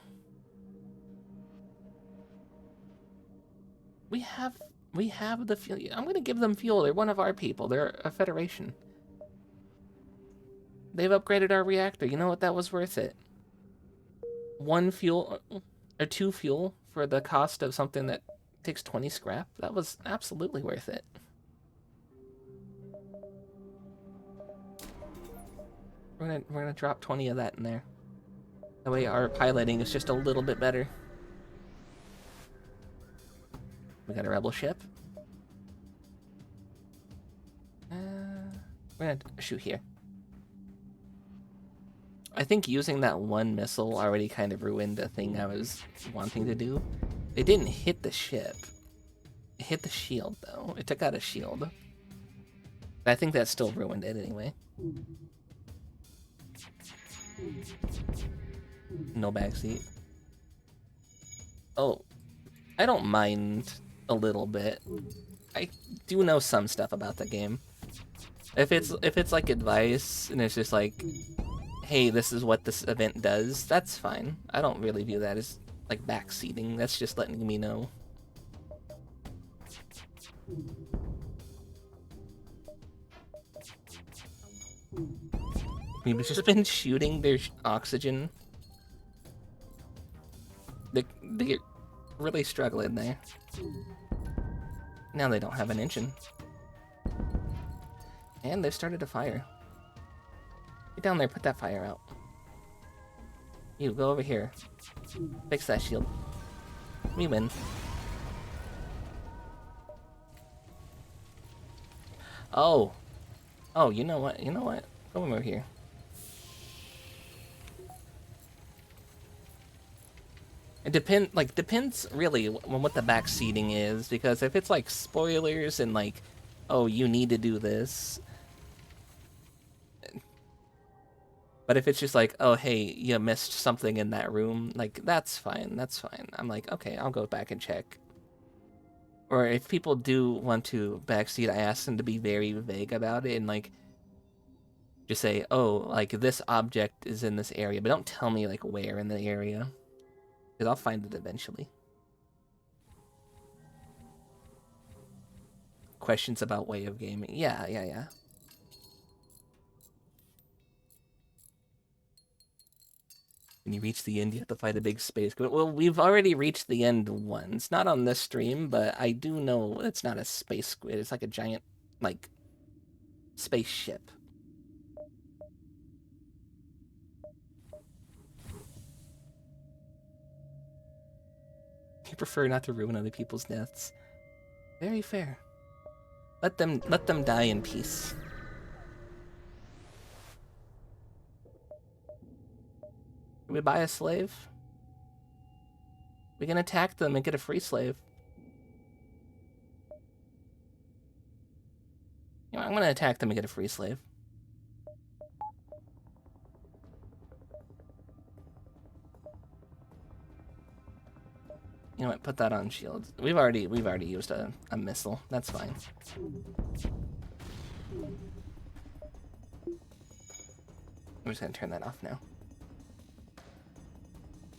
We have the fuel. I'm gonna give them fuel. They're one of our people. They're a Federation. They've upgraded our reactor. You know what? That was worth it. 1 fuel or 2 fuel for the cost of something that takes 20 scrap. That was absolutely worth it. We're gonna drop 20 of that in there. That way our piloting is just a little bit better. We got a rebel ship. We're gonna shoot here. I think using that 1 missile already kind of ruined the thing I was wanting to do. It didn't hit the ship. It hit the shield, though. It took out a shield. But I think that still ruined it anyway. No backseat. Oh, I don't mind a little bit. I do know some stuff about the game. If it's like advice and it's just like, hey, this is what this event does, that's fine. I don't really view that as like backseating. That's just letting me know. We've just been shooting their oxygen. really struggling there. Now they don't have an engine. And they've started a fire. Get down there, put that fire out. You, go over here. Fix that shield. We win. Oh. Oh, you know what? You know what? Go over here. It depends really on what the back seating is, because if it's like spoilers and like, oh, you need to do this. But if it's just like, oh, hey, you missed something in that room, like, that's fine, that's fine. I'm like, okay, I'll go back and check. Or if people do want to backseat, I ask them to be very vague about it and, like, just say, oh, like, this object is in this area, but don't tell me, like, where in the area. Because I'll find it eventually. Questions about way of gaming. Yeah. When you reach the end, you have to fight a big space squid. Well, we've already reached the end once. Not on this stream, but I do know it's not a space squid. It's like a giant, like, spaceship. You prefer not to ruin other people's deaths. Very fair. Let them die in peace. Can we buy a slave? We can attack them and get a free slave. You know, I'm gonna attack them and get a free slave. You know what? Put that on shields. We've already used a missile. That's fine. I'm just gonna turn that off now.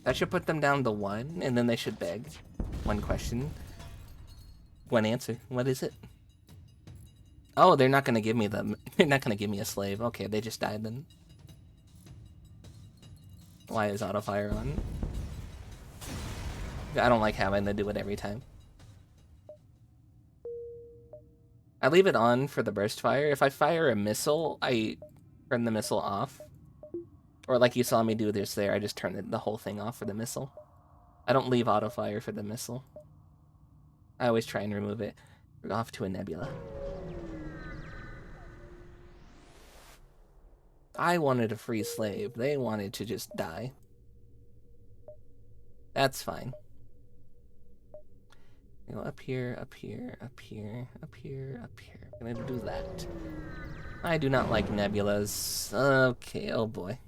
That should put them down to 1, and then they should beg. 1 question. 1 answer. What is it? Oh, they're not gonna give me the. They're not gonna give me a slave. Okay, they just died then. Why is auto fire on? I don't like having to do it every time. I leave it on for the burst fire. If I fire a missile, I turn the missile off. Or like you saw me do this there, I just turn the whole thing off for the missile. I don't leave auto fire for the missile. I always try and remove it. We're off to a nebula. I wanted a free slave. They wanted to just die. That's fine. You know, up here, up here, up here, up here, up here. I'm gonna do that. I do not like nebulas. Okay, oh boy.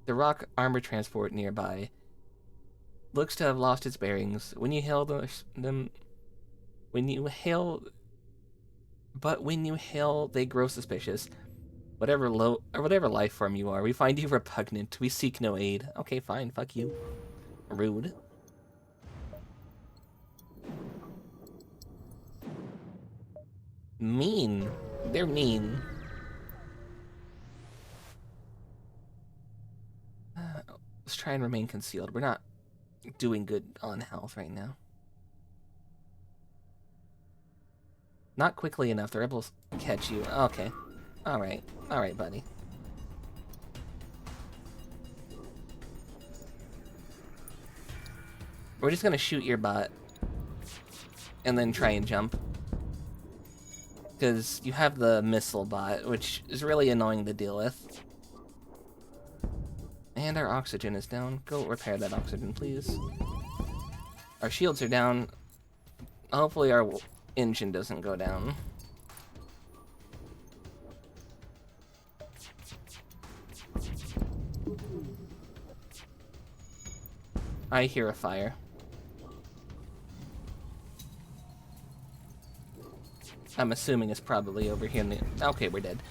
The rock armor transport nearby looks to have lost its bearings. When you hail them, when you hail, they grow suspicious. Whatever life form you are, we find you repugnant. We seek no aid. Okay, fine, fuck you. Rude. Mean. They're mean. Let's try and remain concealed. We're not doing good on health right now. Not quickly enough. The rebels catch you. Okay. Alright. Alright, buddy. We're just gonna shoot your bot. And then try and jump. Because you have the missile bot, which is really annoying to deal with. And our oxygen is down. Go repair that oxygen, please. Our shields are down. Hopefully our engine doesn't go down. I hear a fire. I'm assuming it's probably over here in the... Okay, we're dead.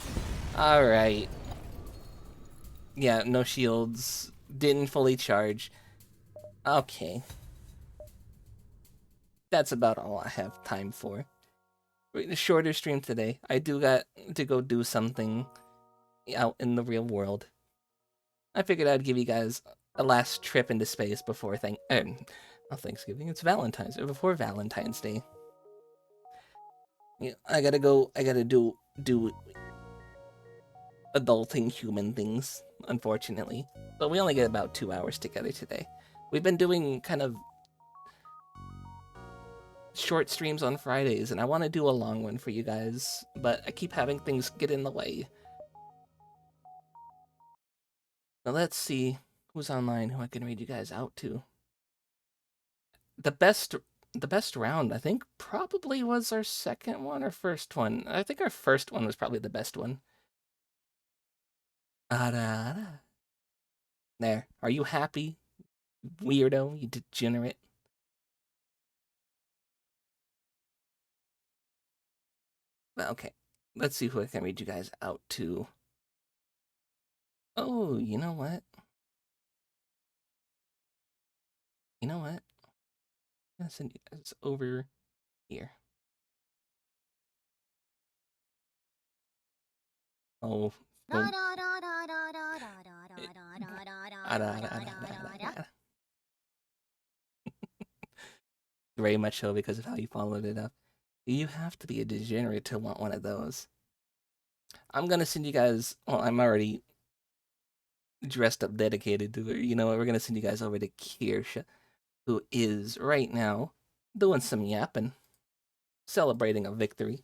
Alright. Yeah, no shields. Didn't fully charge. Okay. That's about all I have time for. A shorter stream today. I do got to go do something out in the real world. I figured I'd give you guys a last trip into space before Not Thanksgiving. It's Valentine's or before Valentine's Day. Yeah, I gotta go. I gotta do adulting human things. Unfortunately, but we only get about 2 hours together today. We've been doing kind of short streams on Fridays, and I want to do a long one for you guys, but I keep having things get in the way. Now let's see who's online, who I can read you guys out to. The best the best round, I think, probably was our second one or first one. I think our first one was probably the best one. Ara. There. Are you happy, weirdo, you degenerate? Well, okay. Let's see who I can read you guys out to. Oh, you know what? You know what? I'm gonna send you guys over here. Oh, don't. Very much so because of how you followed it up. You have to be a degenerate to want one of those. I'm gonna send you guys. Well, I'm already dressed up, dedicated to it. You know what? We're gonna send you guys over to Kirsch, who is right now doing some yapping, celebrating a victory.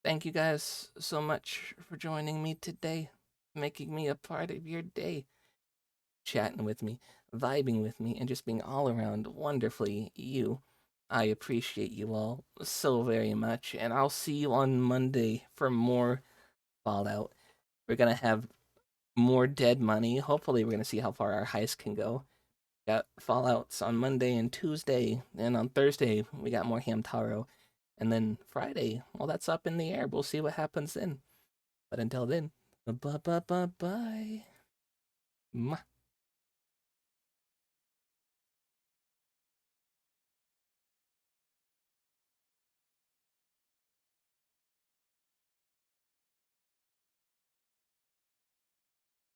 Thank you guys so much for joining me today, making me a part of your day, chatting with me, vibing with me, and just being all around wonderfully you. I appreciate you all so very much, and I'll see you on Monday for more Fallout. We're gonna have more dead money. Hopefully, we're gonna see how far our heist can go. Got Fallouts on Monday and Tuesday, and on Thursday we got more Hamtaro, and then Friday, well, that's up in the air. We'll see what happens then. But until then, bye bye bye bye.